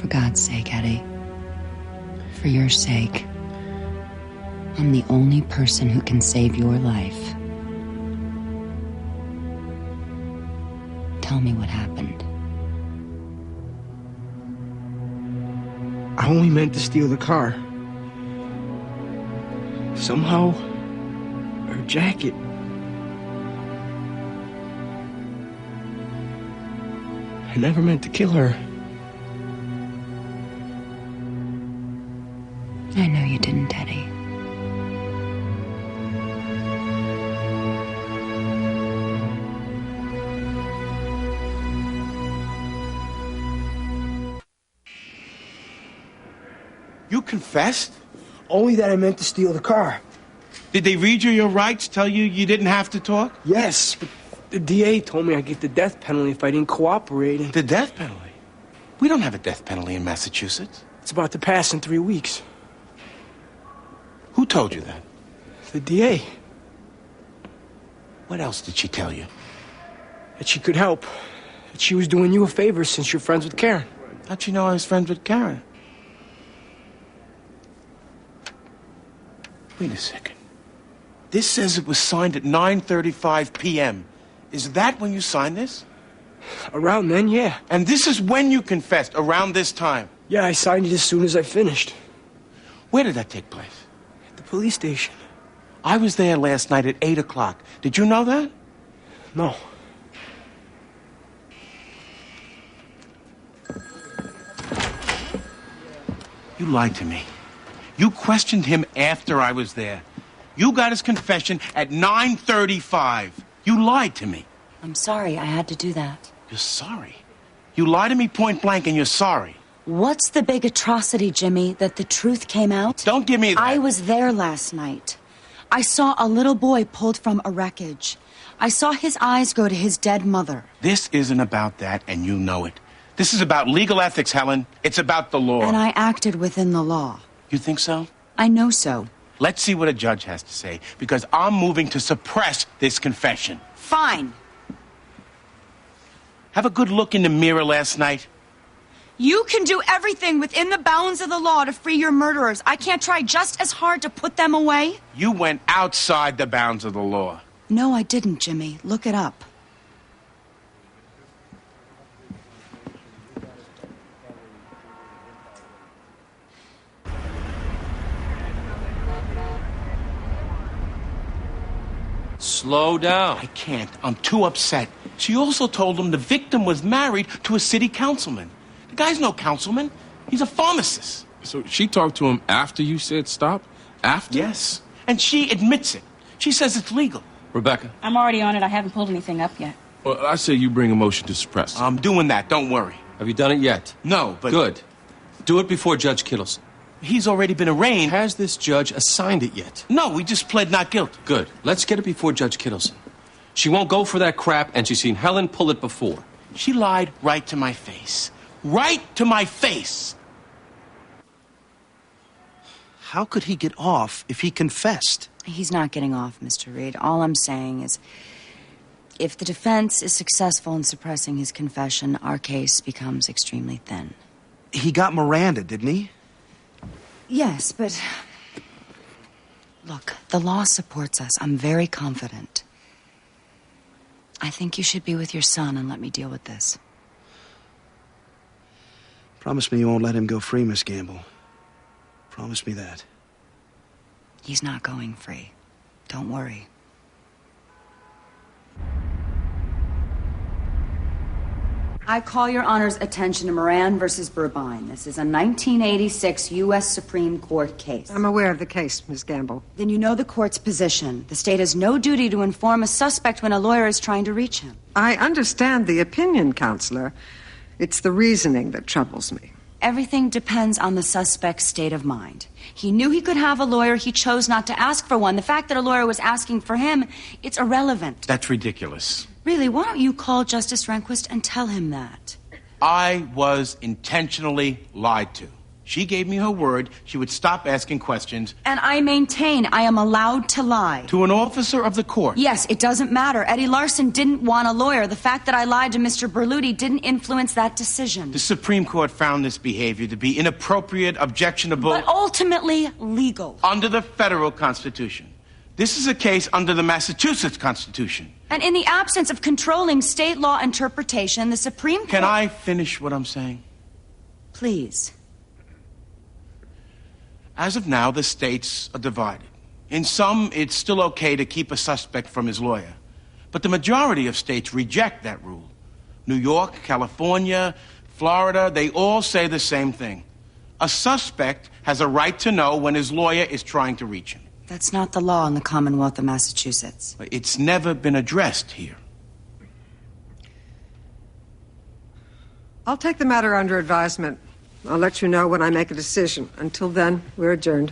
For God's sake, Eddie. For your sake. I'm the only person who can save your life. Tell me what happened. I only meant to steal the car. Somehow, her jacket. I never meant to kill her. I know you didn't, Eddie. You confessed? Only that I meant to steal the car. Did they read you your rights, tell you you didn't have to talk? Yes, but the DA told me I'd get the death penalty if I didn't cooperate. And the death penalty? We don't have a death penalty in Massachusetts. It's about to pass in 3 weeks. Who told you that? The DA. What else did she tell you? That she could help. That she was doing you a favor since you're friends with Karen. How'd you know I was friends with Karen? Wait a second. This says it was signed at 9:35 p.m. Is that when you signed this? Around then, yeah. And this is when you confessed, around this time? Yeah, I signed it as soon as I finished. Where did that take place? At the police station. I was there last night at 8 o'clock. Did you know that? No. You lied to me. You questioned him after I was there. You got his confession at 9:35. You lied to me. I'm sorry I had to do that. You're sorry? You lied to me point blank and you're sorry. What's the big atrocity, Jimmy, that the truth came out? Don't give me that. I was there last night. I saw a little boy pulled from a wreckage. I saw his eyes go to his dead mother. This isn't about that, and you know it. This is about legal ethics, Helen. It's about the law. And I acted within the law. You think so? I know so. Let's see what a judge has to say, because I'm moving to suppress this confession. Fine. Have a good look in the mirror last night. You can do everything within the bounds of the law to free your murderers. I can't try just as hard to put them away? You went outside the bounds of the law. No, I didn't, Jimmy. Look it up. Slow down. I can't. I'm too upset. She also told him the victim was married to a city councilman. The guy's no councilman. He's a pharmacist. So she talked to him after you said stop? After? Yes. And she admits it. She says it's legal. Rebecca? I'm already on it. I haven't pulled anything up yet. Well, I say you bring a motion to suppress. I'm doing that. Don't worry. Have you done it yet? No, but... Good. Do it before Judge Kittleson. He's already been arraigned. Has this judge assigned it yet? No, we just pled not guilty. Good. Let's get it before Judge Kittleson. She won't go for that crap, and she's seen Helen pull it before. She lied right to my face. Right to my face. How could he get off if he confessed? He's not getting off, Mr. Reed. All I'm saying is, if the defense is successful in suppressing his confession, our case becomes extremely thin. He got Miranda, didn't he? Yes, but... Look, the law supports us. I'm very confident. I think you should be with your son and let me deal with this. Promise me you won't let him go free, Miss Gamble. Promise me that. He's not going free. Don't worry. I call your Honor's attention to Moran versus Burbine. This is a 1986 U.S. Supreme Court case. I'm aware of the case, Ms. Gamble. Then you know the court's position. The state has no duty to inform a suspect when a lawyer is trying to reach him. I understand the opinion, Counselor. It's the reasoning that troubles me. Everything depends on the suspect's state of mind. He knew he could have a lawyer. He chose not to ask for one. The fact that a lawyer was asking for him, it's irrelevant. That's ridiculous. Really, why don't you call Justice Rehnquist and tell him that? I was intentionally lied to. She gave me her word she would stop asking questions. And I maintain I am allowed to lie. To an officer of the court? Yes, it doesn't matter. Eddie Larson didn't want a lawyer. The fact that I lied to Mr. Berluti didn't influence that decision. The Supreme Court found this behavior to be inappropriate, objectionable... But ultimately legal. Under the federal Constitution. This is a case under the Massachusetts Constitution. And in the absence of controlling state law interpretation, the Supreme Court... Can I finish what I'm saying? Please. As of now, the states are divided. In some, it's still okay to keep a suspect from his lawyer. But the majority of states reject that rule. New York, California, Florida, they all say the same thing. A suspect has a right to know when his lawyer is trying to reach him. That's not the law in the Commonwealth of Massachusetts. It's never been addressed here. I'll take the matter under advisement. I'll let you know when I make a decision. Until then, we're adjourned.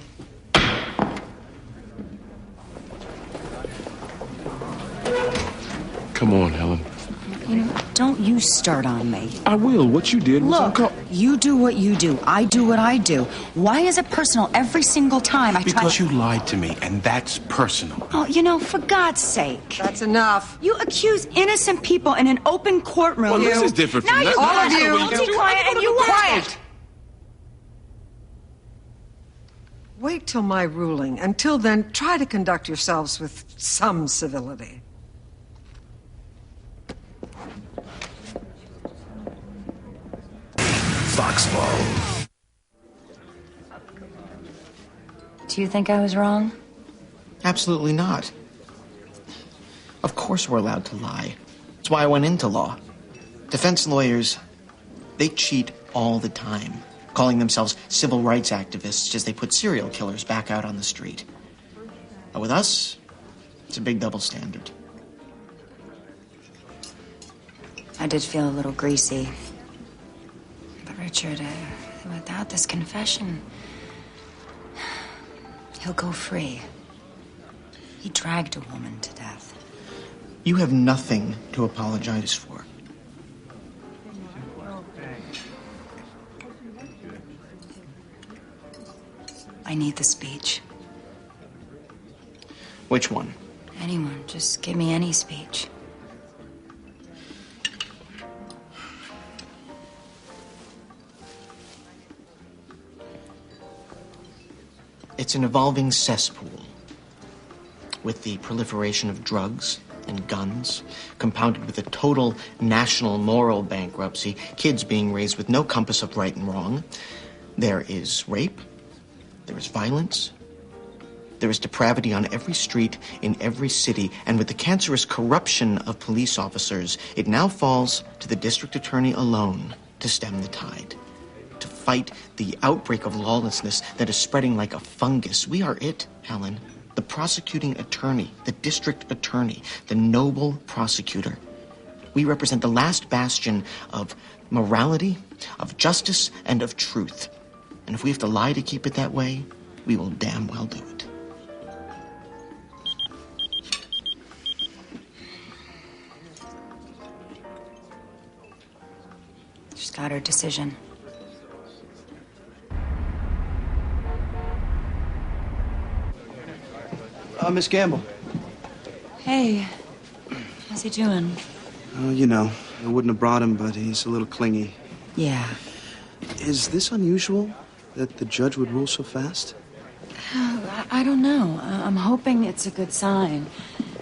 Come on, Helen. You know, don't you start on me. I will. What you did was Look, you do what you do. I do what I do. Why is it personal every single time I try... Because you lied to me, and that's personal. Oh, you know, for God's sake. That's enough. You accuse innocent people in an open courtroom. Well, this is different from now that. You All of you. Don't be quiet, and you quiet. Wait till my ruling. Until then, try to conduct yourselves with some civility. Foxball. Do you think I was wrong? Absolutely not. Of course we're allowed to lie. That's why I went into law. Defense lawyers, they cheat all the time, calling themselves civil rights activists as they put serial killers back out on the street. But with us, it's a big double standard. I did feel a little greasy. But Richard, without this confession, he'll go free. He dragged a woman to death. You have nothing to apologize for. I need the speech. Which one? Anyone, just give me any speech. It's an evolving cesspool with the proliferation of drugs and guns, compounded with a total national moral bankruptcy, kids being raised with no compass of right and wrong. There is rape, there is violence, there is depravity on every street in every city, and with the cancerous corruption of police officers, it now falls to the district attorney alone to stem the tide, to fight the outbreak of lawlessness that is spreading like a fungus. We are it, Helen. The prosecuting attorney, the district attorney, the noble prosecutor. We represent the last bastion of morality, of justice, and of truth. And if we have to lie to keep it that way, we will damn well do it. She's got her decision. Miss Gamble. Hey, how's he doing? Oh, you know, I wouldn't have brought him, but he's a little clingy. Yeah. Is this unusual that the judge would rule so fast? I don't know. I'm hoping it's a good sign.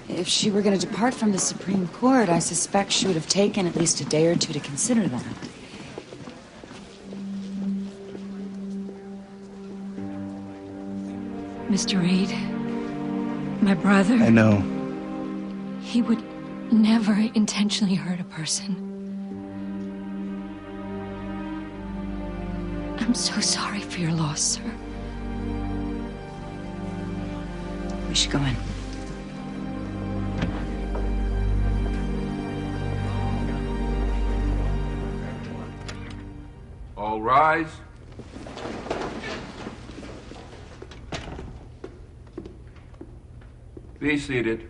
If she were going to depart from the Supreme Court, I suspect she would have taken at least a day or two to consider that. Mr. Reed, my brother. I know. He would never intentionally hurt a person. I'm so sorry for your loss, sir. We should go in. All rise. Be seated.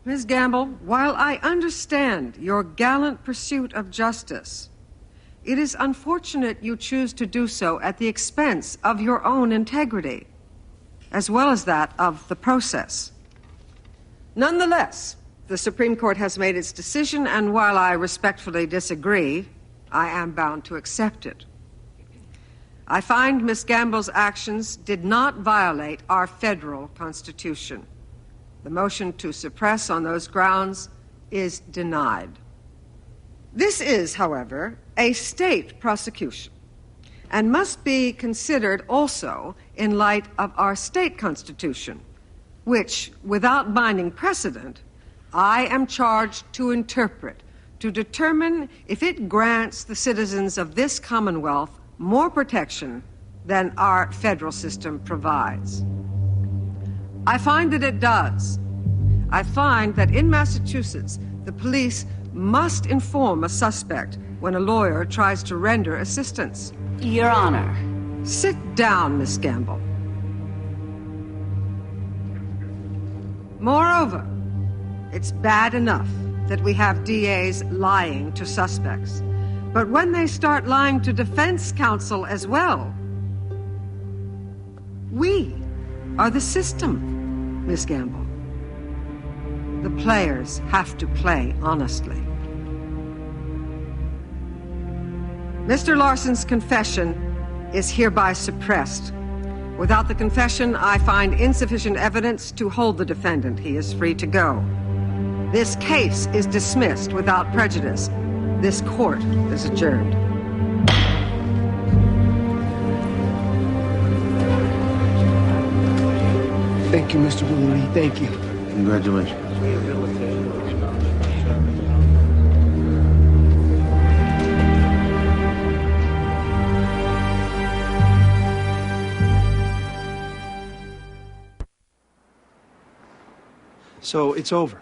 Ms. Gamble, while I understand your gallant pursuit of justice, it is unfortunate you choose to do so at the expense of your own integrity, as well as that of the process. Nonetheless, the Supreme Court has made its decision, and while I respectfully disagree, I am bound to accept it. I find Miss Gamble's actions did not violate our federal Constitution. The motion to suppress on those grounds is denied. This is, however, a state prosecution and must be considered also in light of our state constitution, which, without binding precedent, I am charged to interpret to determine if it grants the citizens of this Commonwealth more protection than our federal system provides. I find that it does. I find that in Massachusetts, the police must inform a suspect when a lawyer tries to render assistance. Your Honor. Sit down, Miss Gamble. Moreover, it's bad enough that we have DAs lying to suspects. But when they start lying to defense counsel as well, we are the system, Miss Gamble. The players have to play honestly. Mr. Larson's confession is hereby suppressed. Without the confession, I find insufficient evidence to hold the defendant. He is free to go. This case is dismissed without prejudice. This court is adjourned. Thank you, Mr. Maloney. Thank you. Congratulations. So it's over.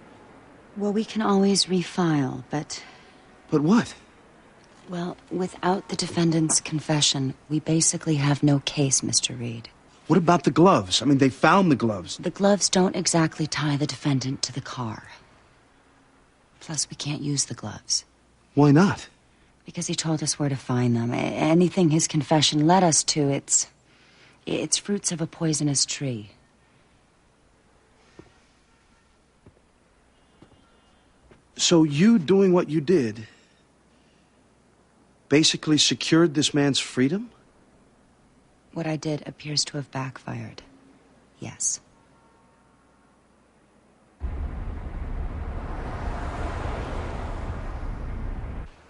Well, we can always refile, but... But what? Well, without the defendant's confession, we basically have no case, Mr. Reed. What about the gloves? I mean, they found the gloves. The gloves don't exactly tie the defendant to the car. Plus, we can't use the gloves. Why not? Because he told us where to find them. Anything his confession led us to, it's fruits of a poisonous tree. So you doing what you did basically secured this man's freedom? What I did appears to have backfired. Yes.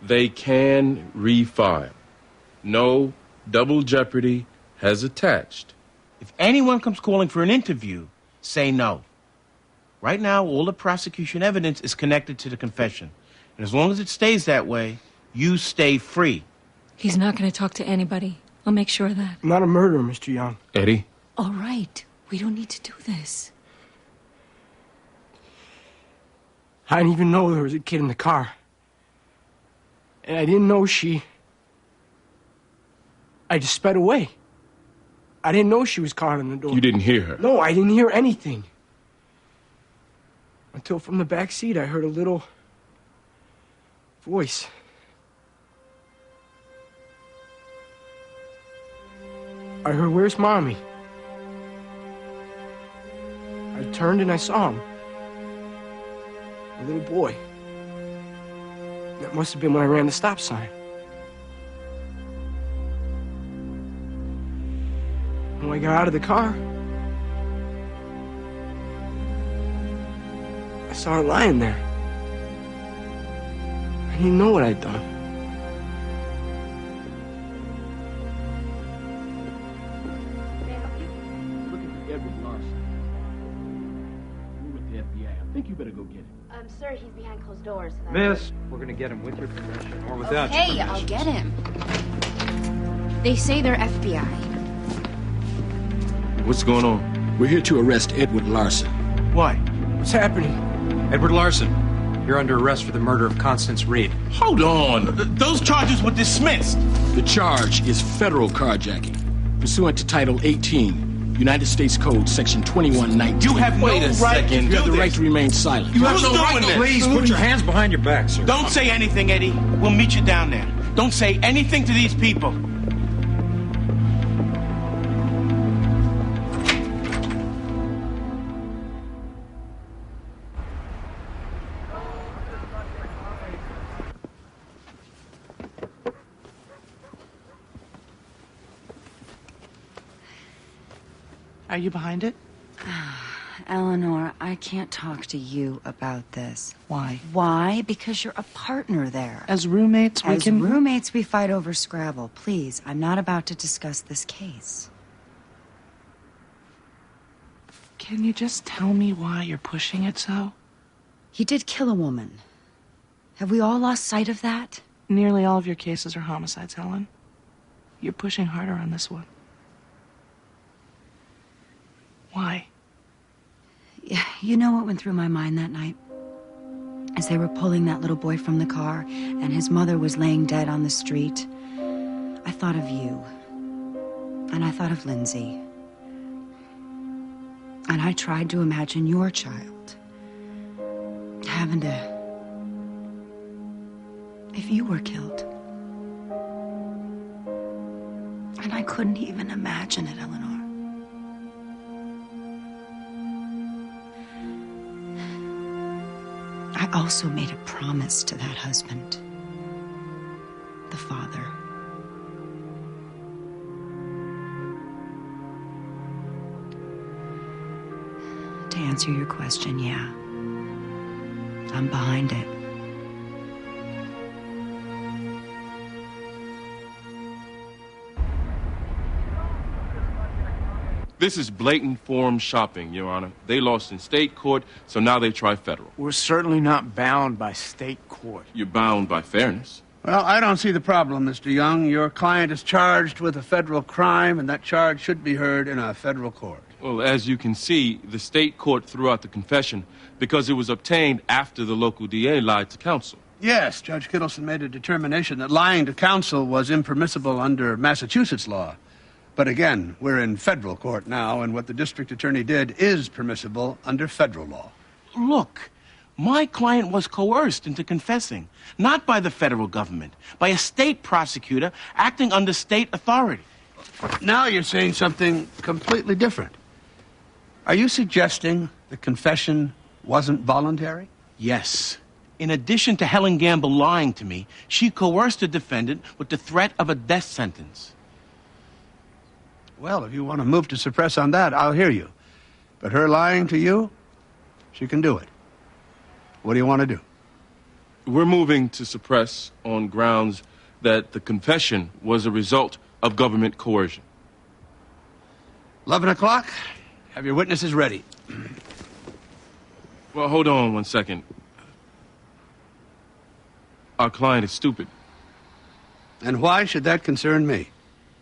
They can refile. No double jeopardy has attached. If anyone comes calling for an interview, say no. Right now, all the prosecution evidence is connected to the confession. And as long as it stays that way, you stay free. He's not going to talk to anybody. I'll make sure of that. I'm not a murderer, Mr. Young. Eddie? All right. We don't need to do this. I didn't even know there was a kid in the car. And I didn't know I just sped away. I didn't know she was caught in the door. You didn't hear her? No, I didn't hear anything. Until from the back seat I heard a little voice. I heard, "Where's Mommy?" I turned and I saw him. A little boy. That must have been when I ran the stop sign. When I got out of the car, I saw her lying there. I didn't know what I'd done. Looking for Edward Larson. We're with the FBI. I think you better go get him. Sir, he's behind closed doors. Miss, we're gonna get him with your permission or without your Hey, permission. I'll get him. They say they're FBI. What's going on? We're here to arrest Edward Larson. Why? What's happening? Edward Larson, you're under arrest for the murder of Constance Reed. Hold on. Those charges were dismissed. The charge is federal carjacking, pursuant to Title 18, United States Code, Section 2119. You have no right to You have do the right this. to remain silent. You have no right to Please put your hands behind your back, sir. Don't say anything, Eddie. We'll meet you down there. Don't say anything to these people. Are you behind it? Eleanor, I can't talk to you about this. Why? Why? Because you're a partner there. As roommates, we As can... roommates, we fight over Scrabble. Please, I'm not about to discuss this case. Can you just tell me why you're pushing it so? He did kill a woman. Have we all lost sight of that? Nearly all of your cases are homicides, Helen. You're pushing harder on this one. Why? Yeah, you know what went through my mind that night? As they were pulling that little boy from the car and his mother was laying dead on the street, I thought of you. And I thought of Lindsay. And I tried to imagine your child having to... if you were killed. And I couldn't even imagine it, Eleanor. I also made a promise to that husband, the father. To answer your question, yeah, I'm behind it. This is blatant forum shopping, Your Honor. They lost in state court, so now they try federal. We're certainly not bound by state court. You're bound by fairness. Well, I don't see the problem, Mr. Young. Your client is charged with a federal crime, and that charge should be heard in a federal court. Well, as you can see, the state court threw out the confession because it was obtained after the local DA lied to counsel. Yes, Judge Kittleson made a determination that lying to counsel was impermissible under Massachusetts law. But again, we're in federal court now, and what the district attorney did is permissible under federal law. Look, my client was coerced into confessing, not by the federal government, by a state prosecutor acting under state authority. Now you're saying something completely different. Are you suggesting the confession wasn't voluntary? Yes. In addition to Helen Gamble lying to me, she coerced the defendant with the threat of a death sentence. Well, if you want to move to suppress on that, I'll hear you. But her lying to you, she can do it. What do you want to do? We're moving to suppress on grounds that the confession was a result of government coercion. 11 o'clock. Have your witnesses ready. Well, hold on one second. our client is stupid. And why should that concern me?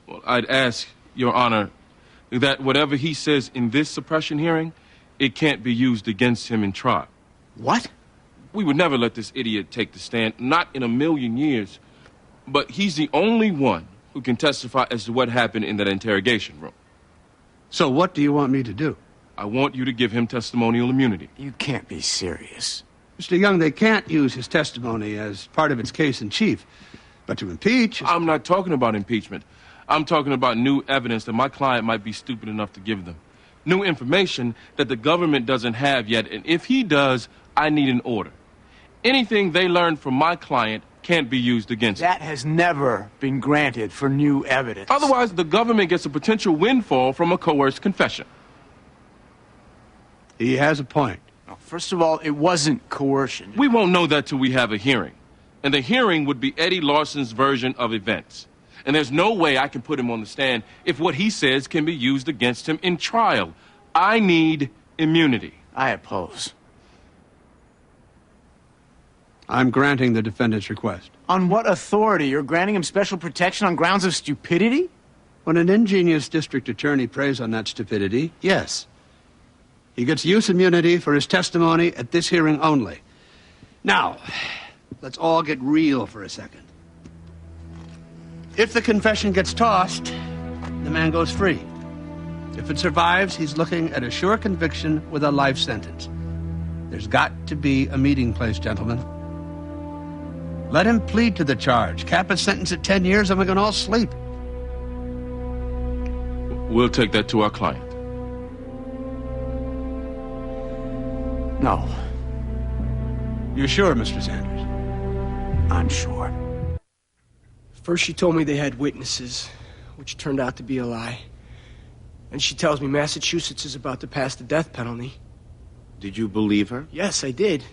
Well, I'd ask, Your Honor, that whatever he says in this suppression hearing, it can't be used against him in trial. What? We would never let this idiot take the stand, not in a million years. But he's the only one who can testify as to what happened in that interrogation room. So what do you want me to do? I want you to give him testimonial immunity. You can't be serious. Mr. Young, they can't use his testimony as part of its case in chief. But to impeach... I'm not talking about impeachment. I'm talking about new evidence that my client might be stupid enough to give them. New information that the government doesn't have yet, and if he does, I need an order. Anything they learn from my client can't be used against him. That has never been granted for new evidence. Otherwise, the government gets a potential windfall from a coerced confession. He has a point. First of all, it wasn't coercion. We won't know that till we have a hearing. And the hearing would be Eddie Larson's version of events. And there's no way I can put him on the stand if what he says can be used against him in trial. I need immunity. I oppose. I'm granting the defendant's request. On what authority? You're granting him special protection on grounds of stupidity? When an ingenious district attorney preys on that stupidity, yes. He gets use immunity for his testimony at this hearing only. Now, let's all get real for a second. If the confession gets tossed, the man goes free. If it survives, he's looking at a sure conviction with a life sentence. There's got to be a meeting place, gentlemen. Let him plead to the charge. Cap his sentence at 10 years, and we can all sleep. We'll take that to our client. No. You're sure, Mr. Sanders? I'm sure. First, she told me they had witnesses, which turned out to be a lie. And she tells me Massachusetts is about to pass the death penalty. Did you believe her? Yes, I did.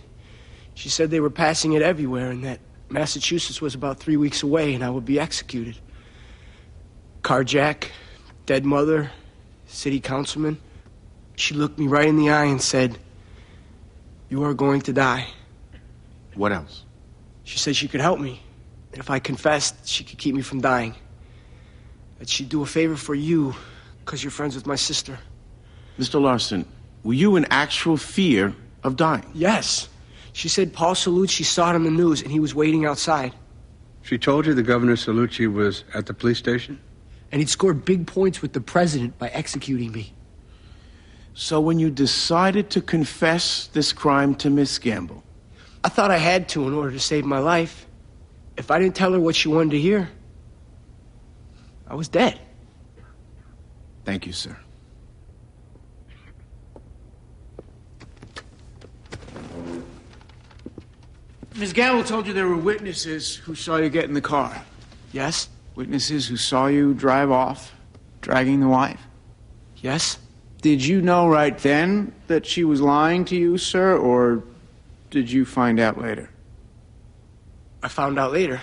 She said they were passing it everywhere and that Massachusetts was about 3 weeks away and I would be executed. Carjack, dead mother, city councilman. She looked me right in the eye and said, "You are going to die." What else? She said she could help me. And if I confessed, she could keep me from dying. That she'd do a favor for you, because you're friends with my sister. Mr. Larson, were you in actual fear of dying? Yes. She said Paul Salucci saw it on the news, and he was waiting outside. She told you the Governor Salucci was at the police station? And he'd scored big points with the president by executing me. So when you decided to confess this crime to Miss Gamble? I thought I had to in order to save my life. If I didn't tell her what she wanted to hear, I was dead. Thank you, sir. Ms. Gamble told you there were witnesses who saw you get in the car. Yes? Witnesses who saw you drive off, dragging the wife? Yes. Did you know right then that she was lying to you, sir, or did you find out later? I found out later.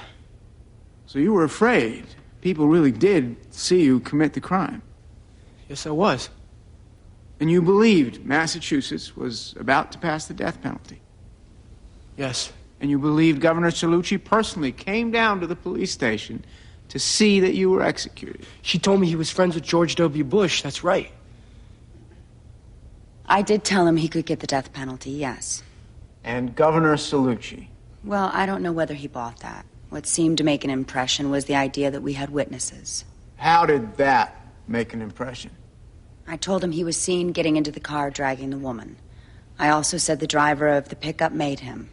So you were afraid. People really did see you commit the crime. Yes, I was. And you believed Massachusetts was about to pass the death penalty. Yes. And you believed Governor Salucci personally came down to the police station to see that you were executed. She told me he was friends with George W. Bush. That's right. I did tell him he could get the death penalty, yes. And Governor Salucci? Well, I don't know whether he bought that. What seemed to make an impression was the idea that we had witnesses. How did that make an impression? I told him he was seen getting into the car dragging the woman. I also said the driver of the pickup made him.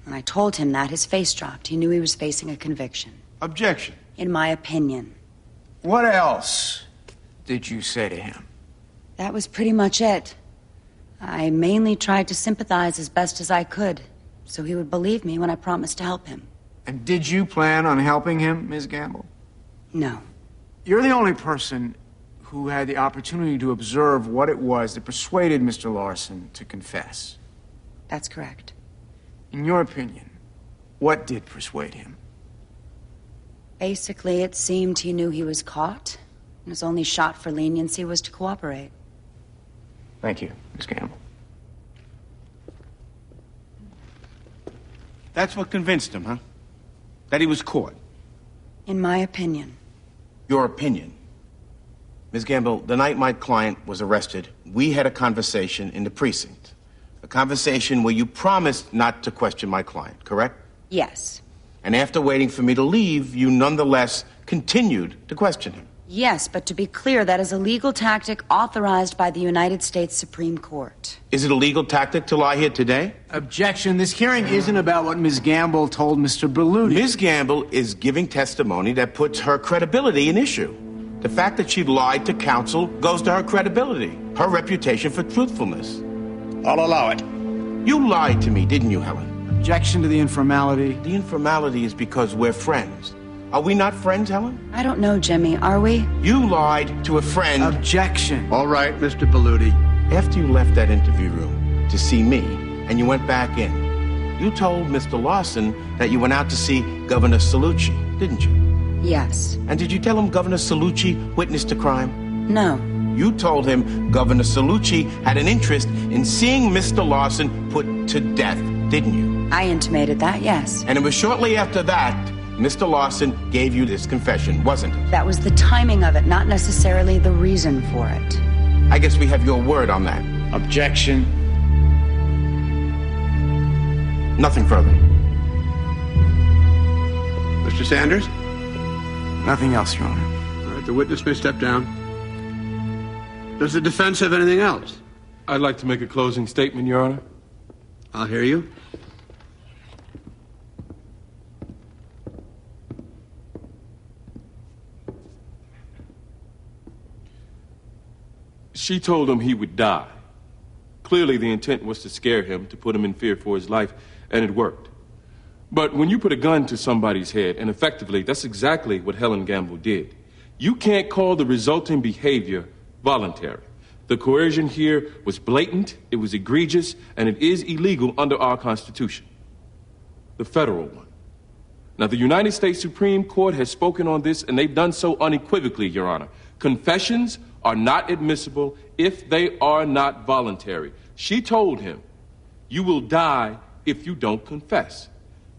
When I told him that, his face dropped. He knew he was facing a conviction. Objection. In my opinion. What else did you say to him? That was pretty much it. I mainly tried to sympathize as best as I could, so he would believe me when I promised to help him. And did you plan on helping him, Ms. Gamble? No. You're the only person who had the opportunity to observe what it was that persuaded Mr. Larson to confess. That's correct. In your opinion, what did persuade him? Basically, it seemed he knew he was caught, and his only shot for leniency was to cooperate. Thank you, Ms. Gamble. That's what convinced him, huh? That he was caught? In my opinion. Your opinion? Ms. Gamble, the night my client was arrested, we had a conversation in the precinct. A conversation where you promised not to question my client, correct? Yes. And after waiting for me to leave, you nonetheless continued to question him. Yes, but to be clear, that is a legal tactic authorized by the United States Supreme Court. Is it a legal tactic to lie here today? Objection. This hearing isn't about what Ms. Gamble told Mr. Berluti. Ms. Gamble is giving testimony that puts her credibility in issue. The fact that she lied to counsel goes to her credibility, her reputation for truthfulness. I'll allow it. You lied to me, didn't you, Helen? Objection to the informality. The informality is because we're friends. Are we not friends, Helen? I don't know, Jimmy. Are we? You lied to a friend. Objection. All right, Mr. Berluti. After you left that interview room to see me, and you went back in, you told Mr. Larson that you went out to see Governor Cellucci, didn't you? Yes. And did you tell him Governor Cellucci witnessed the crime? No. You told him Governor Cellucci had an interest in seeing Mr. Larson put to death, didn't you? I intimated that, yes. And it was shortly after that Mr. Larson gave you this confession, wasn't it? That was the timing of it, not necessarily the reason for it. I guess we have your word on that. Objection. Nothing further. Mr. Sanders? Nothing else, Your Honor. All right, the witness may step down. Does the defense have anything else? I'd like to make a closing statement, Your Honor. I'll hear you. She told him he would die. Clearly, the intent was to scare him, to put him in fear for his life, and it worked. But when you put a gun to somebody's head, and effectively, that's exactly what Helen Gamble did, you can't call the resulting behavior voluntary. The coercion here was blatant, it was egregious, and it is illegal under our Constitution. The federal one. Now, the United States Supreme Court has spoken on this, and they've done so unequivocally, Your Honor. Confessions are not admissible if they are not voluntary. She told him, you will die if you don't confess.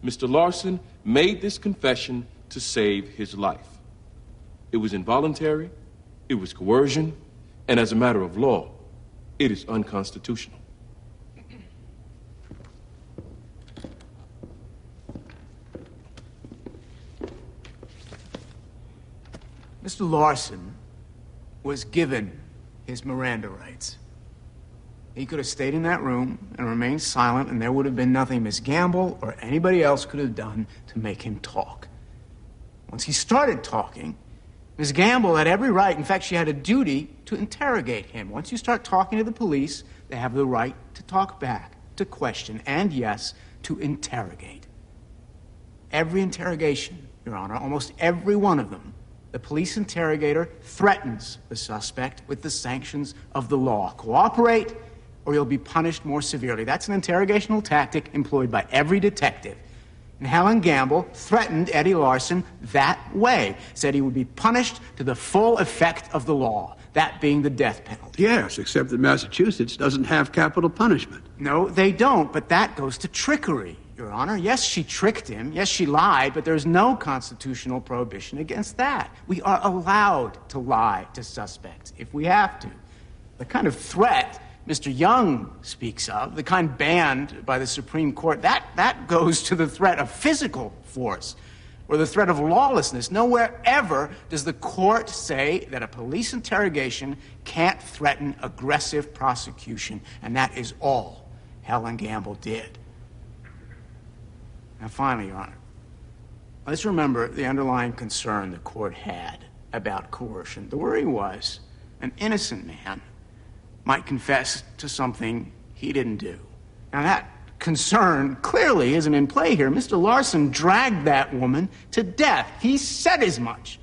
Mr. Larson made this confession to save his life. It was involuntary, it was coercion, and as a matter of law, it is unconstitutional. Mr. Larson was given his Miranda rights. He could have stayed in that room and remained silent, and there would have been nothing Miss Gamble or anybody else could have done to make him talk. Once he started talking, Miss Gamble had every right, in fact, she had a duty to interrogate him. Once you start talking to the police, they have the right to talk back, to question, and yes, to interrogate. Every interrogation, Your Honor, almost every one of them, the police interrogator threatens the suspect with the sanctions of the law. Cooperate, or you'll be punished more severely. That's an interrogational tactic employed by every detective. And Helen Gamble threatened Eddie Larson that way, said he would be punished to the full effect of the law, that being the death penalty. Yes, except that Massachusetts doesn't have capital punishment. No, they don't, but that goes to trickery, Your Honor. Yes, she tricked him. Yes, she lied, but there's no constitutional prohibition against that. We are allowed to lie to suspects if we have to. The kind of threat Mr. Young speaks of, the kind banned by the Supreme Court, that goes to the threat of physical force or the threat of lawlessness. Nowhere ever does the court say that a police interrogation can't threaten aggressive prosecution, and that is all Helen Gamble did. Now, finally, Your Honor, let's remember the underlying concern the court had about coercion. The worry was an innocent man might confess to something he didn't do. Now, that concern clearly isn't in play here. Mr. Larson dragged that woman to death. He said as much.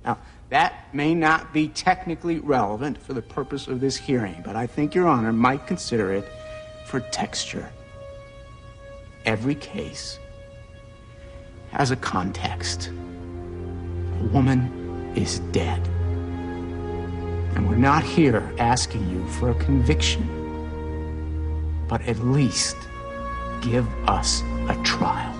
Now, that may not be technically relevant for the purpose of this hearing, but I think Your Honor might consider it for texture. Every case has a context. A woman is dead. And we're not here asking you for a conviction, but at least give us a trial.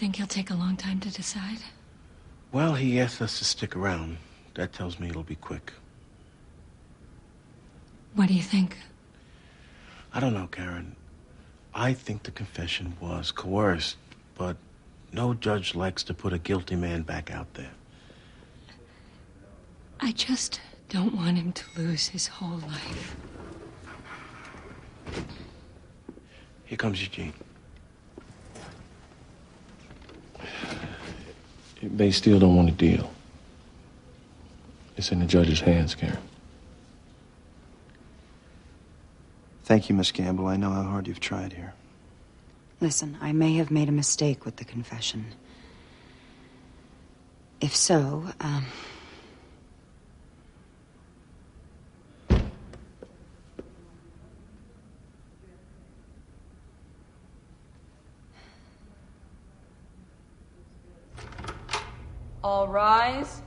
think he'll take a long time to decide? Well, he asked us to stick around. That tells me it'll be quick. What do you think? I don't know, Karen. I think the confession was coerced, but no judge likes to put a guilty man back out there. I just don't want him to lose his whole life. Here comes Eugene. They still don't want a deal. It's in the judge's hands, Karen. Thank you, Miss Gamble. I know how hard you've tried here. Listen, I may have made a mistake with the confession. If so, All rise.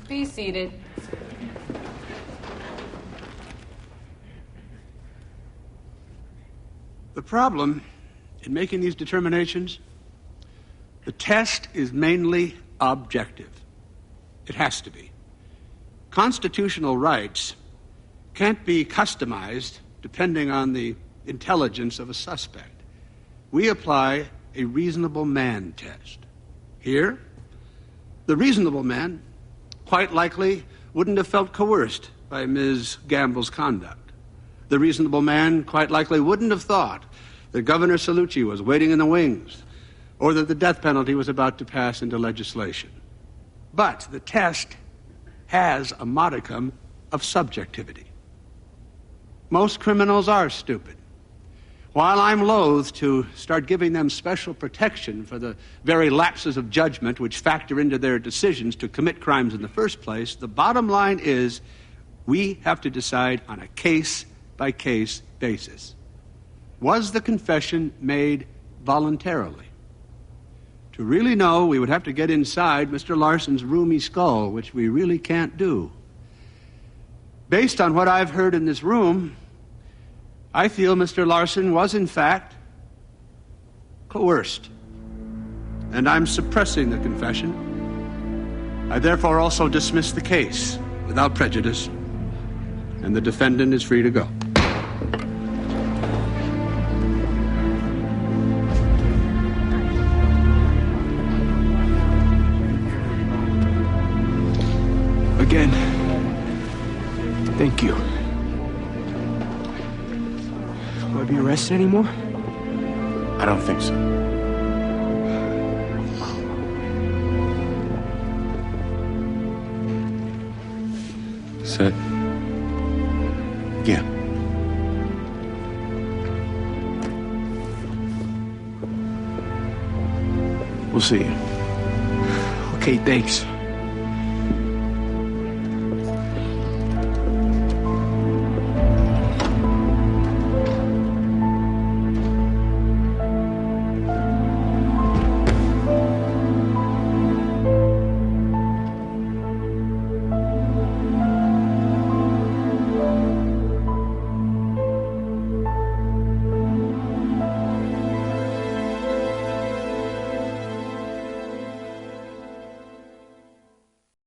Be seated. The problem in making these determinations, the test is mainly objective. It has to be. Constitutional rights can't be customized depending on the intelligence of a suspect. We apply a reasonable man test. Here, the reasonable man quite likely wouldn't have felt coerced by Ms. Gamble's conduct. The reasonable man quite likely wouldn't have thought that Governor Cellucci was waiting in the wings or that the death penalty was about to pass into legislation. But the test has a modicum of subjectivity. Most criminals are stupid. While I'm loath to start giving them special protection for the very lapses of judgment which factor into their decisions to commit crimes in the first place, the bottom line is we have to decide on a case-by-case basis. Was the confession made voluntarily? To really know, we would have to get inside Mr. Larson's roomy skull, which we really can't do. Based on what I've heard in this room, I feel Mr. Larson was, in fact, coerced. And I'm suppressing the confession. I therefore also dismiss the case without prejudice, and the defendant is free to go. Again, thank you. Will I be arrested anymore? I don't think so. Set? Yeah. We'll see you. Okay, thanks.